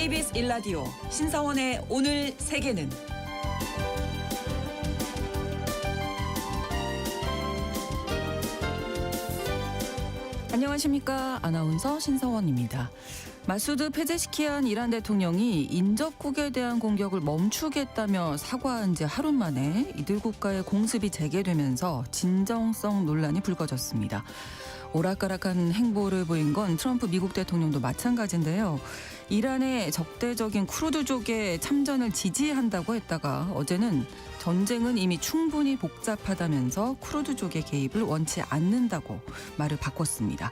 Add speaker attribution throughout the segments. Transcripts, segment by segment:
Speaker 1: KBS 1라디오 신성원의 오늘 세계는 안녕하십니까. 아나운서 신성원입니다. 마수드 페제시키안 이란 대통령이 인접국에 대한 공격을 멈추겠다며 사과한 지 하루 만에 이들 국가의 공습이 재개되면서 진정성 논란이 불거졌습니다. 오락가락한 행보를 보인 건 트럼프 미국 대통령도 마찬가지인데요. 이란의 적대적인 쿠르드족의 참전을 지지한다고 했다가 어제는 전쟁은 이미 충분히 복잡하다면서 쿠르드족의 개입을 원치 않는다고 말을 바꿨습니다.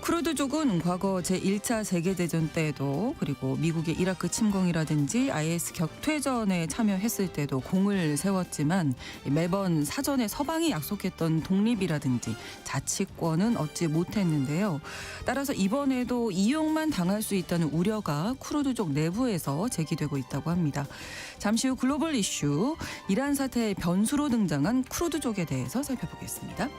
Speaker 1: 쿠르드족은 과거 제1차 세계대전 때에도 그리고 미국의 이라크 침공이라든지 IS 격퇴전에 참여했을 때도 공을 세웠지만 매번 사전에 서방이 약속했던 독립이라든지 자치권은 얻지 못했는데요. 따라서 이번에도 이용만 당할 수 있다는 우려가 쿠르드족 내부에서 제기되고 있다고 합니다. 잠시 후 글로벌 이슈 이란 사태의 변수로 등장한 쿠르드족에 대해서 살펴보겠습니다.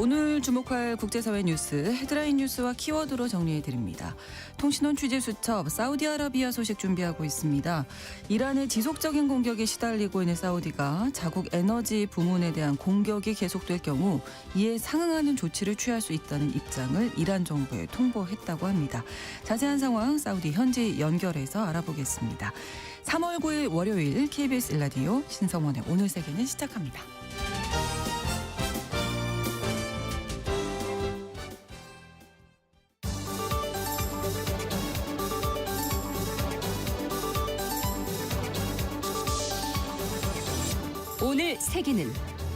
Speaker 1: 오늘 주목할 국제사회 뉴스 헤드라인 뉴스와 키워드로 정리해드립니다. 통신원 취재수첩 사우디아라비아 소식 준비하고 있습니다. 이란의 지속적인 공격에 시달리고 있는 사우디가 자국 에너지 부문에 대한 공격이 계속될 경우 이에 상응하는 조치를 취할 수 있다는 입장을 이란 정부에 통보했다고 합니다. 자세한 상황 사우디 현지 연결해서 알아보겠습니다. 3월 9일 월요일 KBS 1라디오 신성원의 오늘 세계는 시작합니다.
Speaker 2: 오늘 세계는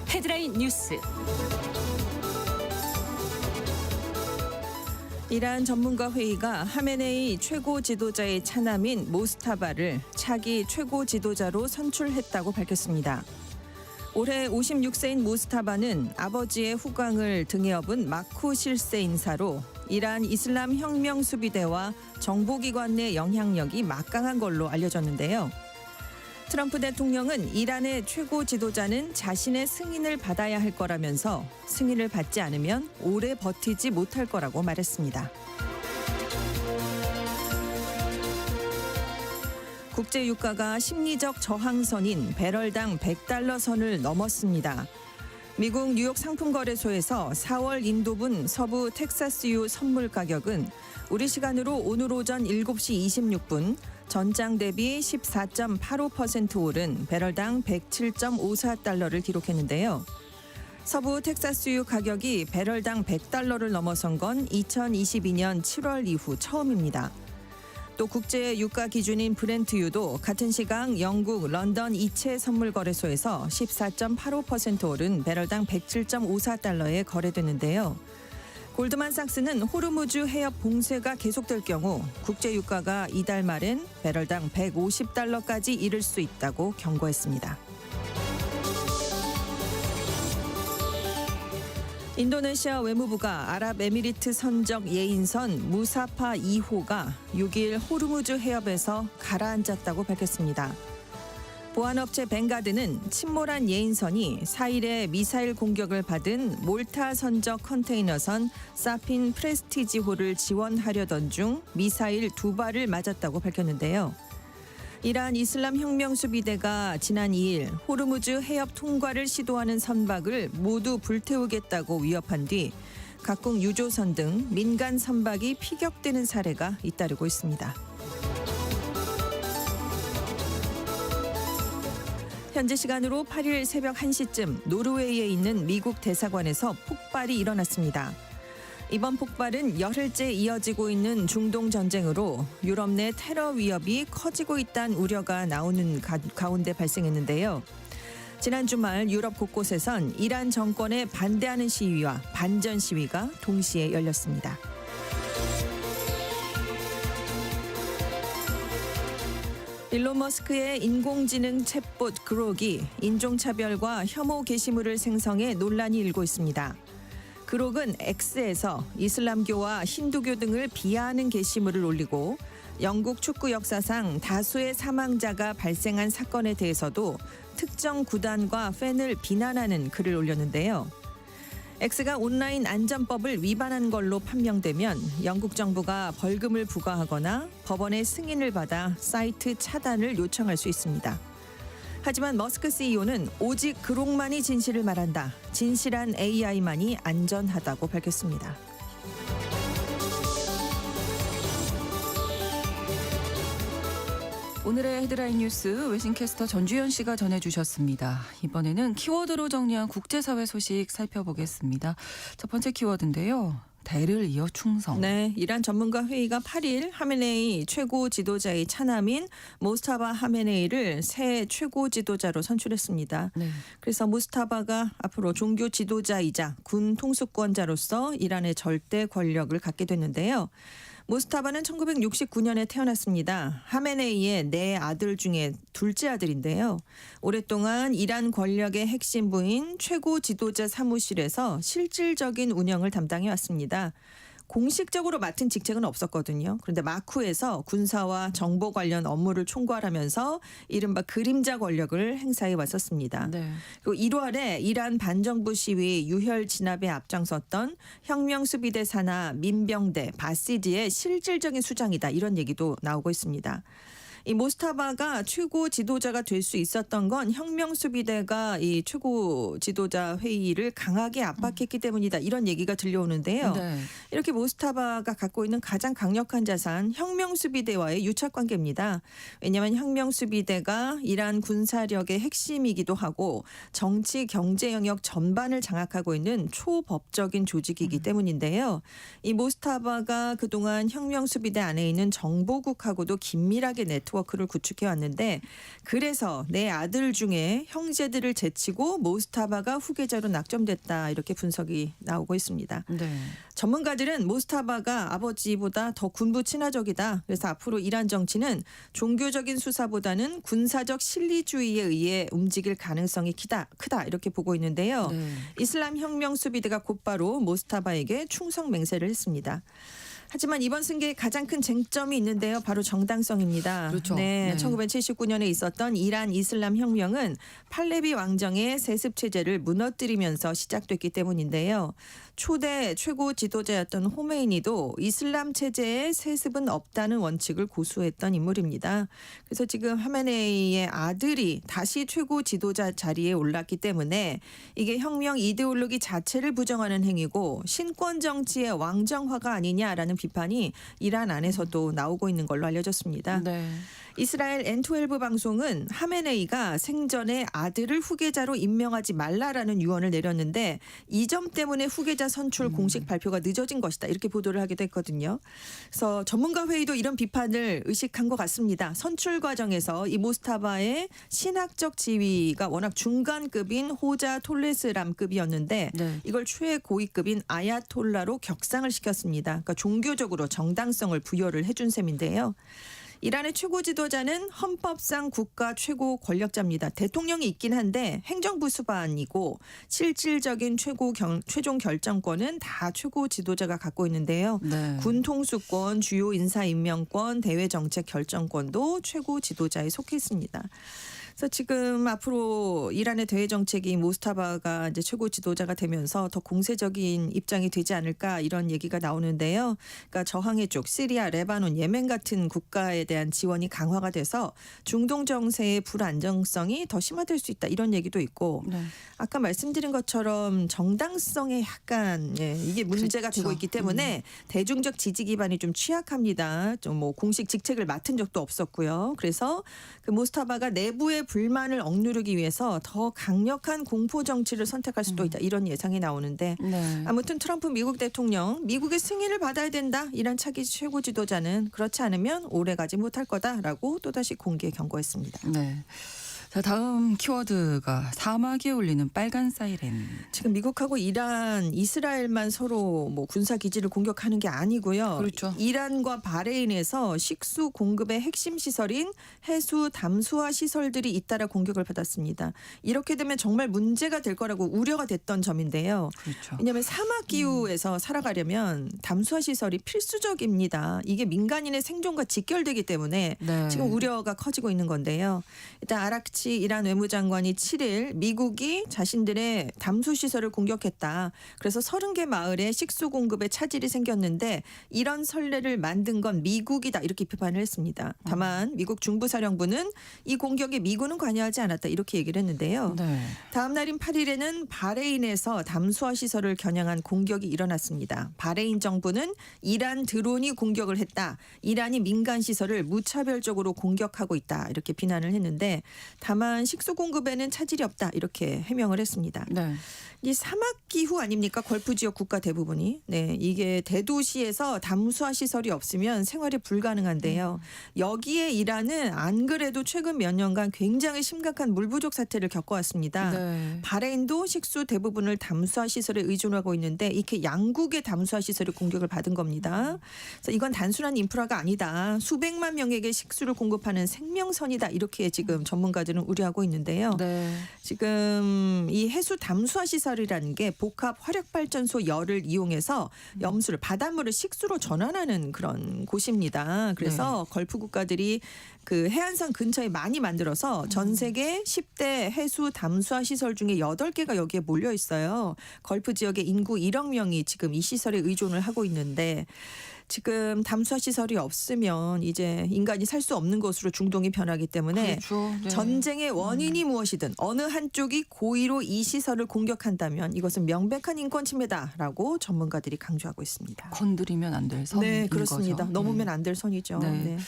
Speaker 2: 헤드라인 뉴스.
Speaker 3: 이란 전문가 회의가 하메네이 최고 지도자의 차남인 모스타바를 차기 최고 지도자로 선출했다고 밝혔습니다. 올해 56세인 모스타바는 아버지의 후광을 등에 업은 마쿠 실세 인사로 이란 이슬람 혁명 수비대와 정보기관 내 영향력이 막강한 걸로 알려졌는데요. 트럼프 대통령은 이란의 최고 지도자는 자신의 승인을 받아야 할 거라면서 승인을 받지 않으면 오래 버티지 못할 거라고 말했습니다. 국제 유가가 심리적 저항선인 배럴당 $100 선을 넘었습니다. 미국 뉴욕 상품거래소에서 4월 인도분 서부 텍사스유 선물 가격은 우리 시간으로 오늘 오전 7시 26분 전장 대비 14.85% 오른 배럴당 $107.54를 기록했는데요. 서부 텍사스유 가격이 배럴당 $100를 넘어선 건 2022년 7월 이후 처음입니다. 또 국제 유가 기준인 브렌트유도 같은 시각 영국 런던 이체 선물 거래소에서 14.85% 오른 배럴당 $107.54에 거래됐는데요. 골드만삭스는 호르무즈 해협 봉쇄가 계속될 경우 국제 유가가 이달 말엔 배럴당 $150까지 이를 수 있다고 경고했습니다. 인도네시아 외무부가 아랍에미리트 선적 예인선 무사파 2호가 6일 호르무즈 해협에서 가라앉았다고 밝혔습니다. 보안업체 벵가드는 침몰한 예인선이 4일에 미사일 공격을 받은 몰타 선적 컨테이너선 사핀 프레스티지호를 지원하려던 중 미사일 2발을 맞았다고 밝혔는데요. 이란 이슬람 혁명 수비대가 지난 2일 호르무즈 해협 통과를 시도하는 선박을 모두 불태우겠다고 위협한 뒤 각국 유조선 등 민간 선박이 피격되는 사례가 잇따르고 있습니다. 현지 시간으로 8일 새벽 1시쯤 노르웨이에 있는 미국 대사관에서 폭발이 일어났습니다. 이번 폭발은 열흘째 이어지고 있는 중동 전쟁으로 유럽 내 테러 위협이 커지고 있다는 우려가 나오는 가운데 발생했는데요. 지난 주말 유럽 곳곳에선 이란 정권에 반대하는 시위와 반전 시위가 동시에 열렸습니다. 일론 머스크의 인공지능 챗봇 그록이 인종차별과 혐오 게시물을 생성해 논란이 일고 있습니다. 그록은 X에서 이슬람교와 힌두교 등을 비하하는 게시물을 올리고 영국 축구 역사상 다수의 사망자가 발생한 사건에 대해서도 특정 구단과 팬을 비난하는 글을 올렸는데요. X가 온라인 안전법을 위반한 걸로 판명되면 영국 정부가 벌금을 부과하거나 법원의 승인을 받아 사이트 차단을 요청할 수 있습니다. 하지만 머스크 CEO는 오직 그록만이 진실을 말한다. 진실한 AI만이 안전하다고 밝혔습니다.
Speaker 1: 오늘의 헤드라인 뉴스 외신캐스터 전주현 씨가 전해주셨습니다. 이번에는 키워드로 정리한 국제사회 소식 살펴보겠습니다. 첫 번째 키워드인데요. 대를 이어 충성.
Speaker 3: 네, 이란 전문가 회의가 8일 하메네이 최고 지도자의 차남인 모스타바 하메네이를 새 최고 지도자로 선출했습니다.
Speaker 1: 네.
Speaker 3: 그래서 모스타바가 앞으로 종교 지도자이자 군 통수권자로서 이란의 절대 권력을 갖게 됐는데요. 모스타바는 1969년에 태어났습니다. 하메네이의 네 아들 중에 둘째 아들인데요. 오랫동안 이란 권력의 핵심부인 최고 지도자 사무실에서 실질적인 운영을 담당해 왔습니다. 공식적으로 맡은 직책은 없었거든요. 그런데 마쿠에서 군사와 정보 관련 업무를 총괄하면서 이른바 그림자 권력을 행사해 왔었습니다.
Speaker 1: 네.
Speaker 3: 그리고 1월에 이란 반정부 시위 유혈 진압에 앞장섰던 혁명수비대 산하 민병대 바시지의 실질적인 수장이다. 이런 얘기도 나오고 있습니다. 이 모스타바가 최고 지도자가 될 수 있었던 건 혁명수비대가 이 최고 지도자 회의를 강하게 압박했기 때문이다. 이런 얘기가 들려오는데요.
Speaker 1: 네.
Speaker 3: 이렇게 모스타바가 갖고 있는 가장 강력한 자산 혁명수비대와의 유착관계입니다. 왜냐하면 혁명수비대가 이란 군사력의 핵심이기도 하고 정치 경제 영역 전반을 장악하고 있는 초법적인 조직이기 때문인데요. 이 모스타바가 그동안 혁명수비대 안에 있는 정보국하고도 긴밀하게 네트워크를 구축해 왔는데 그래서 내 아들 중에 형제들을 제치고 모스타바가 후계자로 낙점됐다. 이렇게 분석이 나오고 있습니다.
Speaker 1: 네.
Speaker 3: 전문가들은 모스타바가 아버지보다 더 군부 친화적이다. 그래서 앞으로 이란 정치는 종교적인 수사보다는 군사적 실리주의에 의해 움직일 가능성이 크다. 이렇게 보고 있는데요.
Speaker 1: 네.
Speaker 3: 이슬람 혁명 수비대가 곧바로 모스타바에게 충성 맹세를 했습니다. 하지만 이번 승계에 가장 큰 쟁점이 있는데요. 바로 정당성입니다.
Speaker 1: 그렇죠.
Speaker 3: 네,
Speaker 1: 네.
Speaker 3: 1979년에 있었던 이란 이슬람 혁명은 팔레비 왕정의 세습 체제를 무너뜨리면서 시작됐기 때문인데요. 초대 최고 지도자였던 호메이니도 이슬람 체제에 세습은 없다는 원칙을 고수했던 인물입니다. 그래서 지금 하메네이의 아들이 다시 최고 지도자 자리에 올랐기 때문에 이게 혁명 이데올로기 자체를 부정하는 행위고 신권 정치의 왕정화가 아니냐라는 비판이 이란 안에서도 나오고 있는 걸로 알려졌습니다.
Speaker 1: 네.
Speaker 3: 이스라엘 N12 방송은 하메네이가 생전에 아들을 후계자로 임명하지 말라라는 유언을 내렸는데 이 점 때문에 후계자 선출 공식 발표가 늦어진 것이다. 이렇게 보도를 하기도 했거든요. 그래서 전문가 회의도 이런 비판을 의식한 것 같습니다. 선출 과정에서 이 모스타바의 신학적 지위가 워낙 중간급인 호자 톨레스람급이었는데
Speaker 1: 네.
Speaker 3: 이걸 최고위급인 아야톨라로 격상을 시켰습니다. 그러니까 종교적으로 정당성을 부여를 해준 셈인데요. 이란의 최고 지도자는 헌법상 국가 최고 권력자입니다. 대통령이 있긴 한데 행정부 수반이고 실질적인 최종 결정권은 다 최고 지도자가 갖고 있는데요.
Speaker 1: 네.
Speaker 3: 군 통수권, 주요 인사 임명권, 대외 정책 결정권도 최고 지도자에 속해 있습니다. 그래서 지금 앞으로 이란의 대외 정책이 모스타바가 이제 최고 지도자가 되면서 더 공세적인 입장이 되지 않을까 이런 얘기가 나오는데요. 그러니까 저항의 쪽 시리아, 레바논, 예멘 같은 국가에 대한 지원이 강화가 돼서 중동 정세의 불안정성이 더 심화될 수 있다 이런 얘기도 있고
Speaker 1: 네.
Speaker 3: 아까 말씀드린 것처럼 정당성에 약간 이게 문제가
Speaker 1: 그렇죠.
Speaker 3: 되고 있기 때문에 대중적 지지 기반이 좀 취약합니다. 좀 뭐 공식 직책을 맡은 적도 없었고요. 그래서 그 모스타바가 내부의 불만을 억누르기 위해서 더 강력한 공포 정치를 선택할 수도 있다. 이런 예상이 나오는데
Speaker 1: 네.
Speaker 3: 아무튼 트럼프 미국 대통령 미국의 승인을 받아야 된다. 이란 차기 최고 지도자는 그렇지 않으면 오래가지 못할 거다라고 또다시 공개 경고했습니다.
Speaker 1: 네. 자, 다음 키워드가 사막에 울리는 빨간 사이렌.
Speaker 3: 지금 미국하고 이란, 이스라엘만 서로 뭐 군사 기지를 공격하는 게 아니고요.
Speaker 1: 그렇죠.
Speaker 3: 이란과 바레인에서 식수 공급의 핵심 시설인 해수 담수화 시설들이 잇따라 공격을 받았습니다. 이렇게 되면 정말 문제가 될 거라고 우려가 됐던 점인데요.
Speaker 1: 그렇죠.
Speaker 3: 왜냐하면 사막 기후에서 살아가려면 담수화 시설이 필수적입니다. 이게 민간인의 생존과 직결되기 때문에
Speaker 1: 네.
Speaker 3: 지금 우려가 커지고 있는 건데요. 일단 아라크치 같이 이란 외무장관이 7일 미국이 자신들의 담수 시설을 공격했다. 그래서 30개 마을에 식수 공급에 차질이 생겼는데 이런 선례를 만든 건 미국이다. 이렇게 비판을 했습니다. 다만 미국 중부사령부는 이 공격에 미군은 관여하지 않았다. 이렇게 얘기를 했는데요.
Speaker 1: 네.
Speaker 3: 다음 날인 8일에는 바레인에서 담수화 시설을 겨냥한 공격이 일어났습니다. 바레인 정부는 이란 드론이 공격을 했다. 이란이 민간 시설을 무차별적으로 공격하고 있다. 이렇게 비난을 했는데 다만 식수 공급에는 차질이 없다. 이렇게 해명을 했습니다.
Speaker 1: 네.
Speaker 3: 이 사막 기후 아닙니까? 걸프 지역 국가 대부분이. 네, 이게 대도시에서 담수화 시설이 없으면 생활이 불가능한데요. 여기에 이란은 안 그래도 최근 몇 년간 굉장히 심각한 물 부족 사태를 겪어왔습니다.
Speaker 1: 네.
Speaker 3: 바레인도 식수 대부분을 담수화 시설에 의존하고 있는데 이렇게 양국의 담수화 시설이 공격을 받은 겁니다. 그래서 이건 단순한 인프라가 아니다. 수백만 명에게 식수를 공급하는 생명선이다. 이렇게 지금 전문가들은 우려하고 있는데요.
Speaker 1: 네.
Speaker 3: 지금 이 해수 담수화 시설이라는 게 복합 화력발전소 열을 이용해서 염수를 바닷물을 식수로 전환하는 그런 곳입니다. 그래서 걸프 국가들이 그 해안선 근처에 많이 만들어서 전 세계 10대 해수 담수화 시설 중에 8개가 여기에 몰려 있어요. 걸프 지역의 인구 1억 명이 지금 이 시설에 의존을 하고 있는데 지금 담수화 시설이 없으면 이제 인간이 살 수 없는 곳으로 중동이 변하기 때문에
Speaker 1: 그렇죠. 네.
Speaker 3: 전쟁의 원인이 무엇이든 어느 한쪽이 고의로 이 시설을 공격한다면 이것은 명백한 인권 침해다라고 전문가들이 강조하고 있습니다.
Speaker 1: 건드리면 안 될 선인
Speaker 3: 네, 그렇습니다.
Speaker 1: 거죠.
Speaker 3: 넘으면 안 될 선이죠.
Speaker 1: 네.
Speaker 3: 네.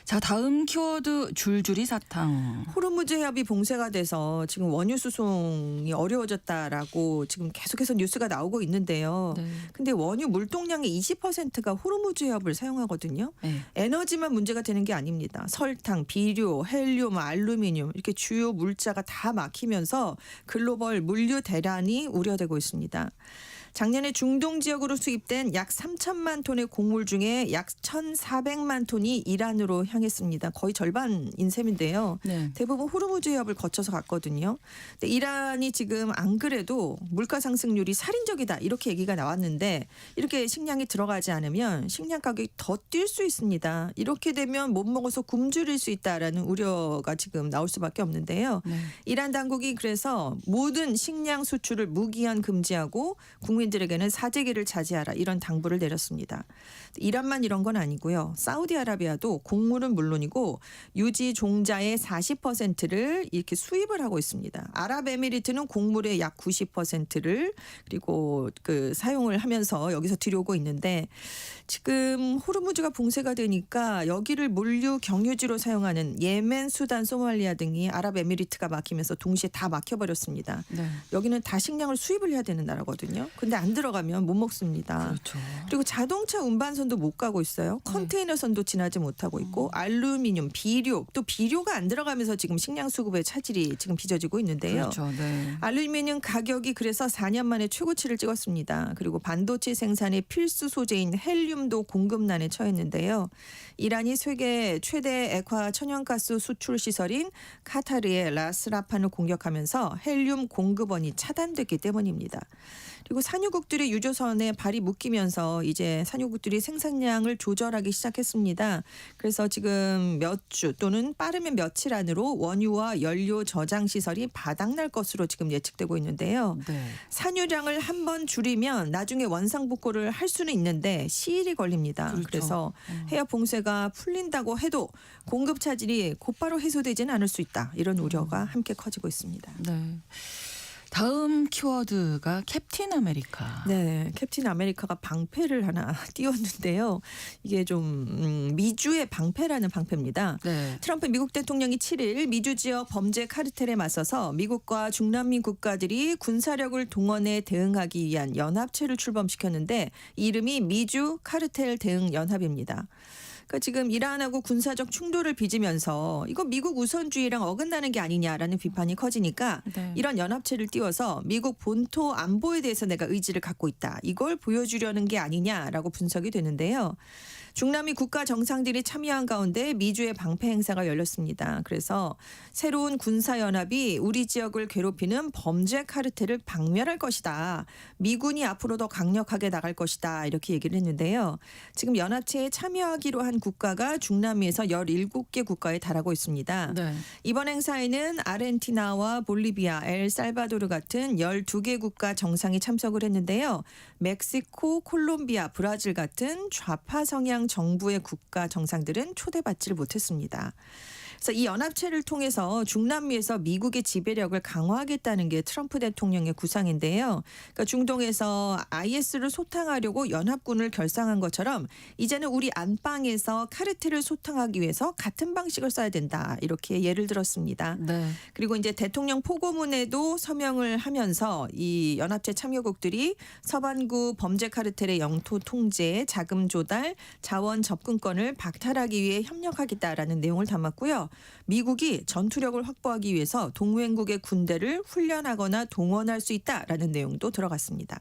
Speaker 1: 자, 다음 키워드 줄줄이 사탕.
Speaker 3: 호르무즈 해협이 봉쇄가 돼서 지금 원유 수송이 어려워졌다라고 지금 계속해서 뉴스가 나오고 있는데요.
Speaker 1: 네.
Speaker 3: 근데 원유 물동량의 20%가 호르무즈 해협을 사용하거든요.
Speaker 1: 네.
Speaker 3: 에너지만 문제가 되는 게 아닙니다. 설탕, 비료, 헬륨, 알루미늄 이렇게 주요 물자가 다 막히면서 글로벌 물류 대란이 우려되고 있습니다. 작년에 중동 지역으로 수입된 약 3천만 톤의 곡물 중에 약 1,400만 톤이 이란으로 향했습니다. 거의 절반인 셈인데요.
Speaker 1: 네.
Speaker 3: 대부분 호르무즈 해협을 거쳐서 갔거든요. 근데 이란이 지금 안 그래도 물가 상승률이 살인적이다 이렇게 얘기가 나왔는데 이렇게 식량이 들어가지 않으면 식량 가격이 더 뛸 수 있습니다. 이렇게 되면 못 먹어서 굶주릴 수 있다라는 우려가 지금 나올 수밖에 없는데요.
Speaker 1: 네.
Speaker 3: 이란 당국이 그래서 모든 식량 수출을 무기한 금지하고 국민들에게는 사재기를 자제하라 이런 당부를 내렸습니다. 이란만 이런 건 아니고요. 사우디아라비아도 곡물은 물론이고 유지 종자의 40%를 이렇게 수입을 하고 있습니다. 아랍에미리트는 곡물의 약 90%를 그리고 그 사용을 하면서 여기서 들여오고 있는데 지금 호르무즈가 봉쇄가 되니까 여기를 물류 경유지로 사용하는 예멘, 수단, 소말리아 등이 아랍에미리트가 막히면서 동시에 다 막혀버렸습니다.
Speaker 1: 네.
Speaker 3: 여기는 다 식량을 수입을 해야 되는 나라거든요. 근데 안 들어가면 못 먹습니다.
Speaker 1: 그렇죠.
Speaker 3: 그리고 자동차 운반선도 못 가고 있어요. 컨테이너선도 지나지 못하고 있고 알루미늄, 비료 또 비료가 안 들어가면서 지금 식량 수급에 차질이 지금 빚어지고 있는데요.
Speaker 1: 그렇죠. 네.
Speaker 3: 알루미늄 가격이 그래서 4년 만에 최고치를 찍었습니다. 그리고 반도체 생산의 필수 소재인 헬륨도 공급난에 처했는데요. 이란이 세계 최대 액화 천연가스 수출 시설인 카타르의 라스라판을 공격하면서 헬륨 공급원이 차단됐기 때문입니다. 그리고 산유국들의 유조선에 발이 묶이면서 이제 산유국들이 생산량을 조절하기 시작했습니다. 그래서 지금 몇 주 또는 빠르면 며칠 안으로 원유와 연료 저장 시설이 바닥날 것으로 지금 예측되고 있는데요.
Speaker 1: 네.
Speaker 3: 산유량을 한 번 줄이면 나중에 원상복구를 할 수는 있는데 시일이 걸립니다.
Speaker 1: 그렇죠.
Speaker 3: 그래서 해협 봉쇄가 풀린다고 해도 공급 차질이 곧바로 해소되지는 않을 수 있다. 이런 우려가 함께 커지고 있습니다.
Speaker 1: 네. 다음 키워드가 캡틴 아메리카.
Speaker 3: 네, 캡틴 아메리카가 방패를 하나 띄웠는데요. 이게 좀 미주의 방패라는 방패입니다.
Speaker 1: 네.
Speaker 3: 트럼프 미국 대통령이 7일 미주 지역 범죄 카르텔에 맞서서 미국과 중남미 국가들이 군사력을 동원해 대응하기 위한 연합체를 출범시켰는데 이름이 미주 카르텔 대응 연합입니다. 그러니까 지금 이란하고 군사적 충돌을 빚으면서 이거 미국 우선주의랑 어긋나는 게 아니냐라는 비판이 커지니까
Speaker 1: 네.
Speaker 3: 이런 연합체를 띄워서 미국 본토 안보에 대해서 내가 의지를 갖고 있다. 이걸 보여주려는 게 아니냐라고 분석이 되는데요. 중남미 국가 정상들이 참여한 가운데 미주의 방패 행사가 열렸습니다. 그래서 새로운 군사연합이 우리 지역을 괴롭히는 범죄 카르텔을 박멸할 것이다. 미군이 앞으로 더 강력하게 나갈 것이다. 이렇게 얘기를 했는데요. 지금 연합체에 참여하기로 한 국가가 중남미에서 17개 국가에 달하고 있습니다.
Speaker 1: 네.
Speaker 3: 이번 행사에는 아르헨티나와 볼리비아, 엘살바도르 같은 12개 국가 정상이 참석을 했는데요. 멕시코, 콜롬비아, 브라질 같은 좌파 성향 정부의 국가 정상들은 초대받지를 못했습니다. 그래서 이 연합체를 통해서 중남미에서 미국의 지배력을 강화하겠다는 게 트럼프 대통령의 구상인데요. 그러니까 중동에서 IS를 소탕하려고 연합군을 결성한 것처럼 이제는 우리 안방에서 카르텔을 소탕하기 위해서 같은 방식을 써야 된다. 이렇게 예를 들었습니다.
Speaker 1: 네.
Speaker 3: 그리고 이제 대통령 포고문에도 서명을 하면서 이 연합체 참여국들이 서반구 범죄 카르텔의 영토 통제, 자금 조달, 자원 접근권을 박탈하기 위해 협력하겠다라는 내용을 담았고요. 미국이 전투력을 확보하기 위해서 동맹국의 군대를 훈련하거나 동원할 수 있다라는 내용도 들어갔습니다.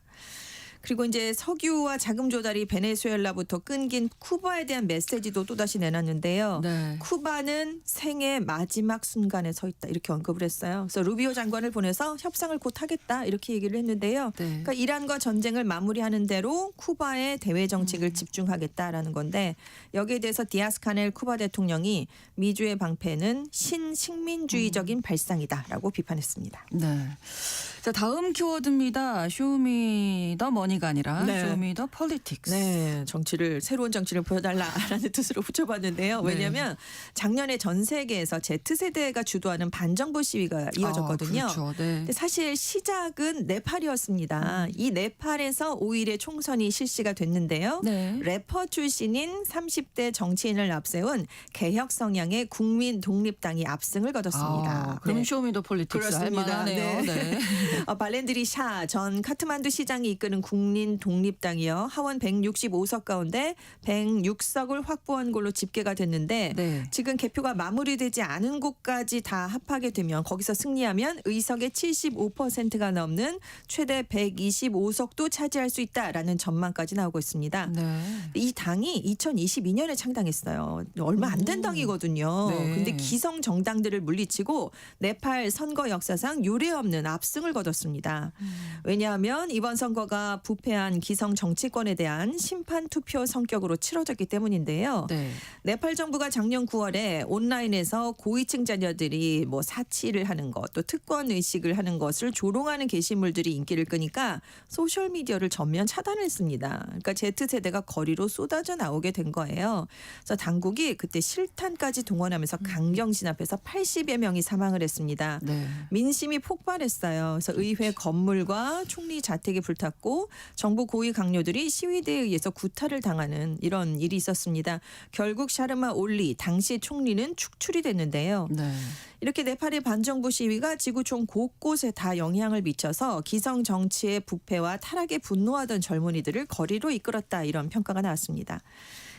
Speaker 3: 그리고 이제 석유와 자금 조달이 베네수엘라부터 끊긴 쿠바에 대한 메시지도 또다시 내놨는데요.
Speaker 1: 네.
Speaker 3: 쿠바는 생애 마지막 순간에 서 있다 이렇게 언급을 했어요. 그래서 루비오 장관을 보내서 협상을 곧 하겠다 이렇게 얘기를 했는데요.
Speaker 1: 네.
Speaker 3: 그러니까 이란과 전쟁을 마무리하는 대로 쿠바의 대외 정책을 집중하겠다라는 건데 여기에 대해서 디아스 카넬 쿠바 대통령이 미주의 방패는 신식민주의적인 발상이다라고 비판했습니다.
Speaker 1: 네. 자, 다음 키워드입니다. 쇼미 더 머니가 아니라
Speaker 3: 네.
Speaker 1: 쇼미 더 폴리틱스.
Speaker 3: 네, 새로운 정치를 보여달라라는 뜻으로 붙여봤는데요. 왜냐하면 작년에 전 세계에서 Z세대가 주도하는 반정부 시위가 이어졌거든요.
Speaker 1: 그렇죠. 네.
Speaker 3: 근데 사실 시작은 네팔이었습니다. 이 네팔에서 5일에 총선이 실시가 됐는데요.
Speaker 1: 네.
Speaker 3: 래퍼 출신인 30대 정치인을 앞세운 개혁 성향의 국민 독립당이 압승을 거뒀습니다.
Speaker 1: 그럼
Speaker 3: 네.
Speaker 1: 쇼미 더 폴리틱스 할
Speaker 3: 그렇습니다.
Speaker 1: 만하네요. 네.
Speaker 3: 발렌드리 샤 전 카트만두 시장이 이끄는 국민 독립당이요. 하원 165석 가운데 106석을 확보한 걸로 집계가 됐는데
Speaker 1: 네.
Speaker 3: 지금 개표가 마무리되지 않은 곳까지 다 합하게 되면 거기서 승리하면 의석의 75%가 넘는 최대 125석도 차지할 수 있다라는 전망까지 나오고 있습니다.
Speaker 1: 네.
Speaker 3: 이 당이 2022년에 창당했어요. 얼마 안 된 당이거든요.
Speaker 1: 네.
Speaker 3: 근데 기성 정당들을 물리치고 네팔 선거 역사상 유례없는 압승을 거뒀습니다. 왜냐하면 이번 선거가 부패한 기성 정치권에 대한 심판 투표 성격으로 치러졌기 때문인데요.
Speaker 1: 네.
Speaker 3: 네팔 정부가 작년 9월에 온라인에서 고위층 자녀들이 뭐 사치를 하는 것, 또 특권 의식을 하는 것을 조롱하는 게시물들이 인기를 끄니까 소셜 미디어를 전면 차단했습니다. 그러니까 Z세대가 거리로 쏟아져 나오게 된 거예요. 그래서 당국이 그때 실탄까지 동원하면서 강경 진압해서 80여 명이 사망을 했습니다.
Speaker 1: 네.
Speaker 3: 민심이 폭발했어요. 그래서 의회 건물과 총리 자택이 불탔고 정부 고위 강요들이 시위대에 의해서 구타를 당하는 이런 일이 있었습니다. 결국 샤르마 올리 당시 총리는 축출이 됐는데요.
Speaker 1: 네.
Speaker 3: 이렇게 네팔의 반정부 시위가 지구촌 곳곳에 다 영향을 미쳐서 기성 정치의 부패와 타락에 분노하던 젊은이들을 거리로 이끌었다 이런 평가가 나왔습니다.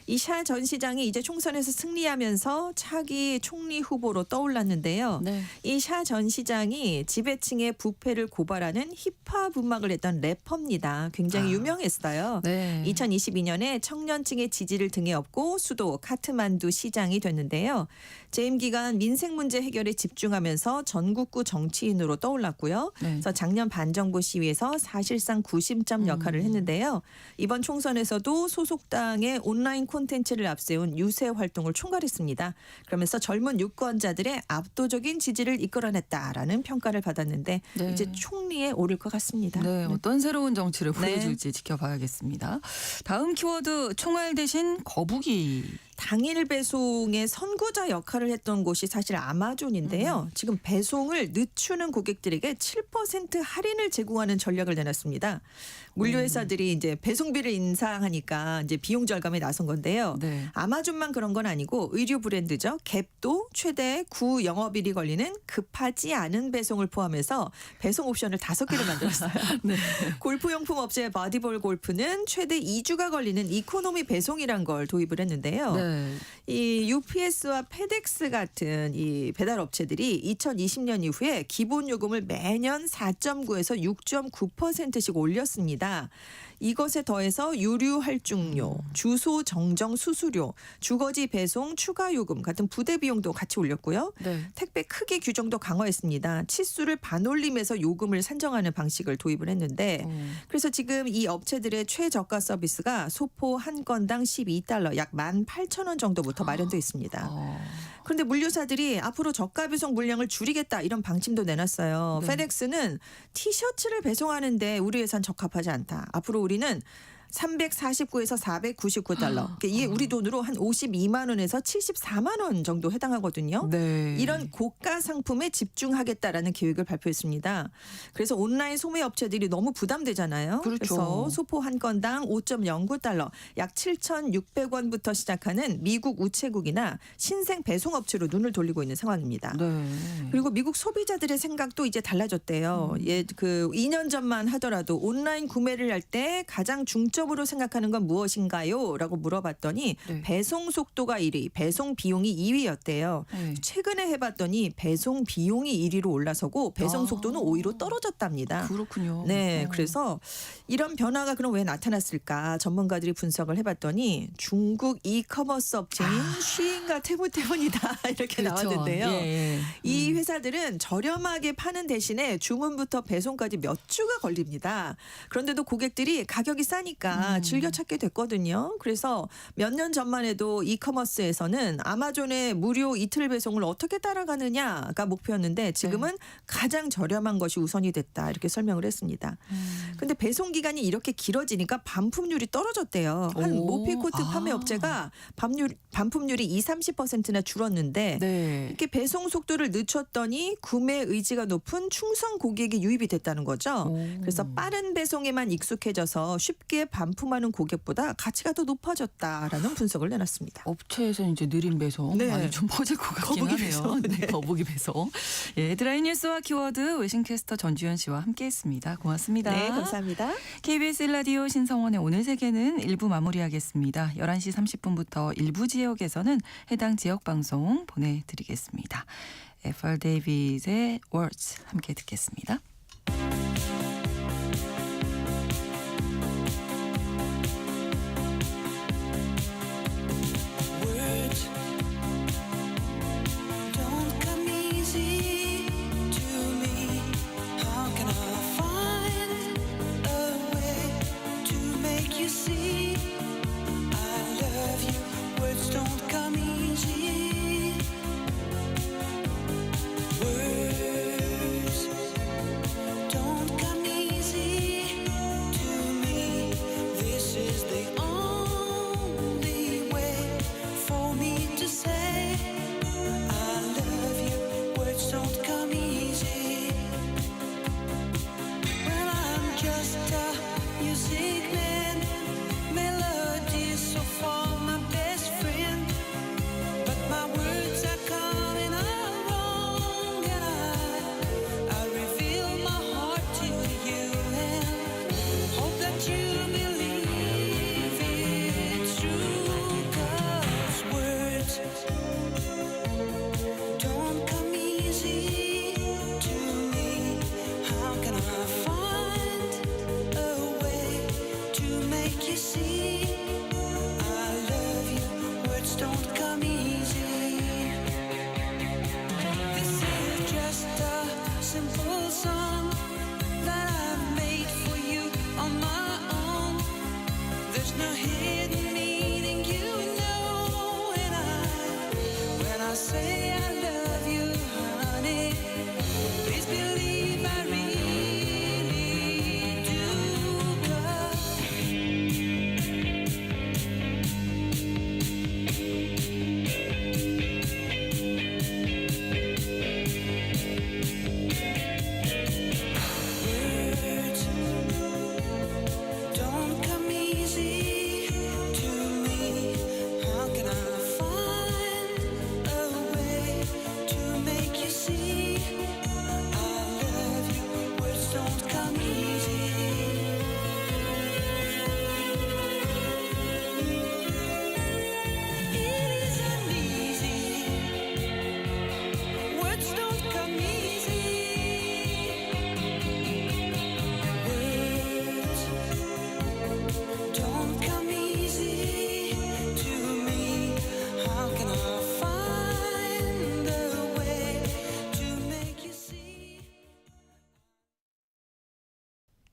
Speaker 3: 이 샤 전 시장이 이제 총선에서 승리하면서 차기 총리 후보로 떠올랐는데요.
Speaker 1: 네.
Speaker 3: 이 샤 전 시장이 지배층의 부패를 고발하는 힙합 음악을 했던 래퍼입니다. 굉장히 유명했어요.
Speaker 1: 네.
Speaker 3: 2022년에 청년층의 지지를 등에 업고 수도 카트만두 시장이 됐는데요. 재임 기간 민생 문제 해결에 집중하면서 전국구 정치인으로 떠올랐고요.
Speaker 1: 네.
Speaker 3: 그래서 작년 반정부 시위에서 사실상 구심점 역할을 했는데요. 이번 총선에서도 소속당의 온라인 콘텐츠를 앞세운 유세 활동을 총괄했습니다. 그러면서 젊은 유권자들의 압도적인 지지를 이끌어냈다라는 평가를 받았는데
Speaker 1: 네.
Speaker 3: 이제 총리에 오를 것 같습니다.
Speaker 1: 네, 어떤 새로운 정치를
Speaker 3: 네.
Speaker 1: 보여줄지 지켜봐야겠습니다. 다음 키워드 총알 대신 거북이.
Speaker 3: 당일 배송의 선구자 역할을 했던 곳이 사실 아마존인데요. 지금 배송을 늦추는 고객들에게 7% 할인을 제공하는 전략을 내놨습니다. 물류회사들이 이제 배송비를 인상하니까 이제 비용 절감에 나선 건데요.
Speaker 1: 네.
Speaker 3: 아마존만 그런 건 아니고 의류 브랜드죠. 갭도 최대 9 영업일이 걸리는 급하지 않은 배송을 포함해서 배송 옵션을 5개를 만들었어요.
Speaker 1: 네.
Speaker 3: 골프용품 업체 바디볼 골프는 최대 2주가 걸리는 이코노미 배송이란 걸 도입을 했는데요.
Speaker 1: 네.
Speaker 3: 이 UPS와 페덱스 같은 이 배달 업체들이 2020년 이후에 기본 요금을 매년 4.9에서 6.9%씩 올렸습니다. 이것에 더해서 유류 할증료, 주소 정정 수수료, 주거지 배송 추가 요금 같은 부대 비용도 같이 올렸고요.
Speaker 1: 네.
Speaker 3: 택배 크기 규정도 강화했습니다. 치수를 반올림해서 요금을 산정하는 방식을 도입을 했는데 그래서 지금 이 업체들의 최저가 서비스가 소포 한 건당 12달러 약 18,000원 정도부터 마련돼 있습니다. 그런데 물류사들이 앞으로 저가 배송 물량을 줄이겠다 이런 방침도 내놨어요.
Speaker 1: 네.
Speaker 3: 페덱스는 티셔츠를 배송하는데 우리 예산 적합하지 않다. 앞으로 우리는 349에서 499달러. 이게 우리 돈으로 한 52만 원에서 74만 원 정도 해당하거든요.
Speaker 1: 네.
Speaker 3: 이런 고가 상품에 집중하겠다라는 계획을 발표했습니다. 그래서 온라인 소매 업체들이 너무 부담되잖아요.
Speaker 1: 그렇죠.
Speaker 3: 그래서 소포 한 건당 5.09달러, 약 7,600원부터 시작하는 미국 우체국이나 신생 배송 업체로 눈을 돌리고 있는 상황입니다.
Speaker 1: 네.
Speaker 3: 그리고 미국 소비자들의 생각도 이제 달라졌대요. 그 2년 전만 하더라도 온라인 구매를 할 때 가장 중점으로 생각하는 건 무엇인가요? 라고 물어봤더니
Speaker 1: 네.
Speaker 3: 배송 속도가 1위, 배송 비용이 2위였대요.
Speaker 1: 네.
Speaker 3: 최근에 해봤더니 배송 비용이 1위로 올라서고 배송 속도는 5위로 떨어졌답니다.
Speaker 1: 그렇군요.
Speaker 3: 네, 그래서 이런 변화가 그럼 왜 나타났을까? 전문가들이 분석을 해봤더니 중국 이커머스 업체인 쉬인과 테무테문이다 이렇게
Speaker 1: 그렇죠.
Speaker 3: 나왔는데요.
Speaker 1: 예.
Speaker 3: 이 회사들은 저렴하게 파는 대신에 주문부터 배송까지 몇 주가 걸립니다. 그런데도 고객들이 가격이 싸니까 즐겨 찾게 됐거든요. 그래서 몇 년 전만 해도 이커머스에서는 아마존의 무료 이틀 배송을 어떻게 따라가느냐가 목표였는데 지금은 가장 저렴한 것이 우선이 됐다 이렇게 설명을 했습니다. 근데 배송 기간이 이렇게 길어지니까 반품률이 떨어졌대요. 한
Speaker 1: 오.
Speaker 3: 모피코트 판매 업체가 반품률이 20-30%나 줄었는데
Speaker 1: 네.
Speaker 3: 이렇게 배송 속도를 늦췄더니 구매 의지가 높은 충성 고객이 유입이 됐다는 거죠. 그래서 빠른 배송에만 익숙해져서 쉽게 반품하는 고객보다 가치가 더 높아졌다라는 분석을 내놨습니다.
Speaker 1: 업체에서는 이제 느린 배송
Speaker 3: 네.
Speaker 1: 많이 좀 퍼질 것 같긴
Speaker 3: 거북이
Speaker 1: 하네요.
Speaker 3: 배송.
Speaker 1: 네, 거북이 배송. 예, 드라이 뉴스와 키워드 외신캐스터 전주현 씨와 함께했습니다. 고맙습니다.
Speaker 3: 네, 감사합니다.
Speaker 1: KBS 1라디오 신성원의 오늘 세계는 1부 마무리하겠습니다. 11시 30분부터 일부 지역에서는 해당 지역 방송 보내드리겠습니다. FR 데이빗의 Words 함께 듣겠습니다.
Speaker 4: Words don't come easy to me. How can I find a way to make you see I love you? Words don't come easy. Words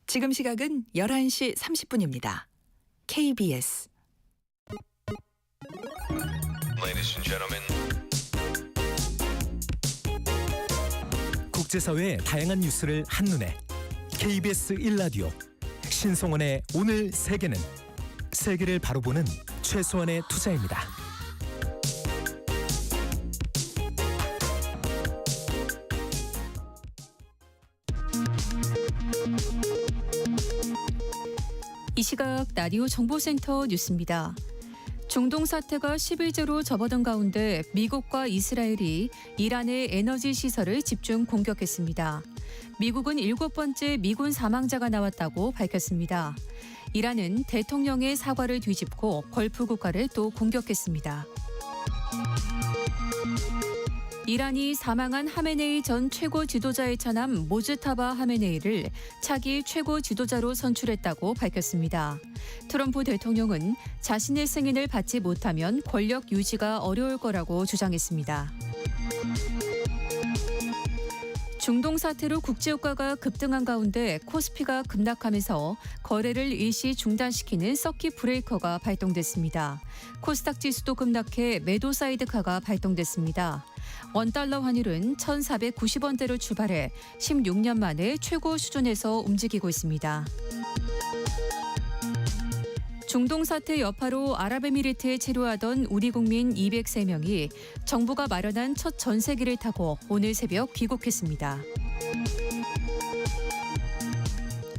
Speaker 5: 지금 시각은 11시 30분입니다. KBS
Speaker 6: Ladies and gentlemen.
Speaker 7: 국제사회의 다양한 뉴스를 한눈에 KBS 1라디오 신성원의 오늘 세계는 세계를 바로 보는 최소한의 투자입니다.
Speaker 2: 이 시각 라디오 정보센터 뉴스입니다. 중동 사태가 11제로 접어든 가운데 미국과 이스라엘이 이란의 에너지 시설을 집중 공격했습니다. 미국은 7번째 미군 사망자가 나왔다고 밝혔습니다. 이란은 대통령의 사과를 뒤집고 걸프 국가를 또 공격했습니다. 이란이 사망한 하메네이 전 최고 지도자의 차남 모즈타바 하메네이를 차기 최고 지도자로 선출했다고 밝혔습니다. 트럼프 대통령은 자신의 승인을 받지 못하면 권력 유지가 어려울 거라고 주장했습니다. 중동 사태로 국제유가가 급등한 가운데 코스피가 급락하면서 거래를 일시 중단시키는 서킷 브레이커가 발동됐습니다. 코스닥 지수도 급락해 매도 사이드카가 발동됐습니다. 원달러 환율은 1,490원대로 출발해 16년 만에 최고 수준에서 움직이고 있습니다. 중동 사태 여파로 아랍에미리트에 체류하던 우리 국민 203명이 정부가 마련한 첫 전세기를 타고 오늘 새벽 귀국했습니다.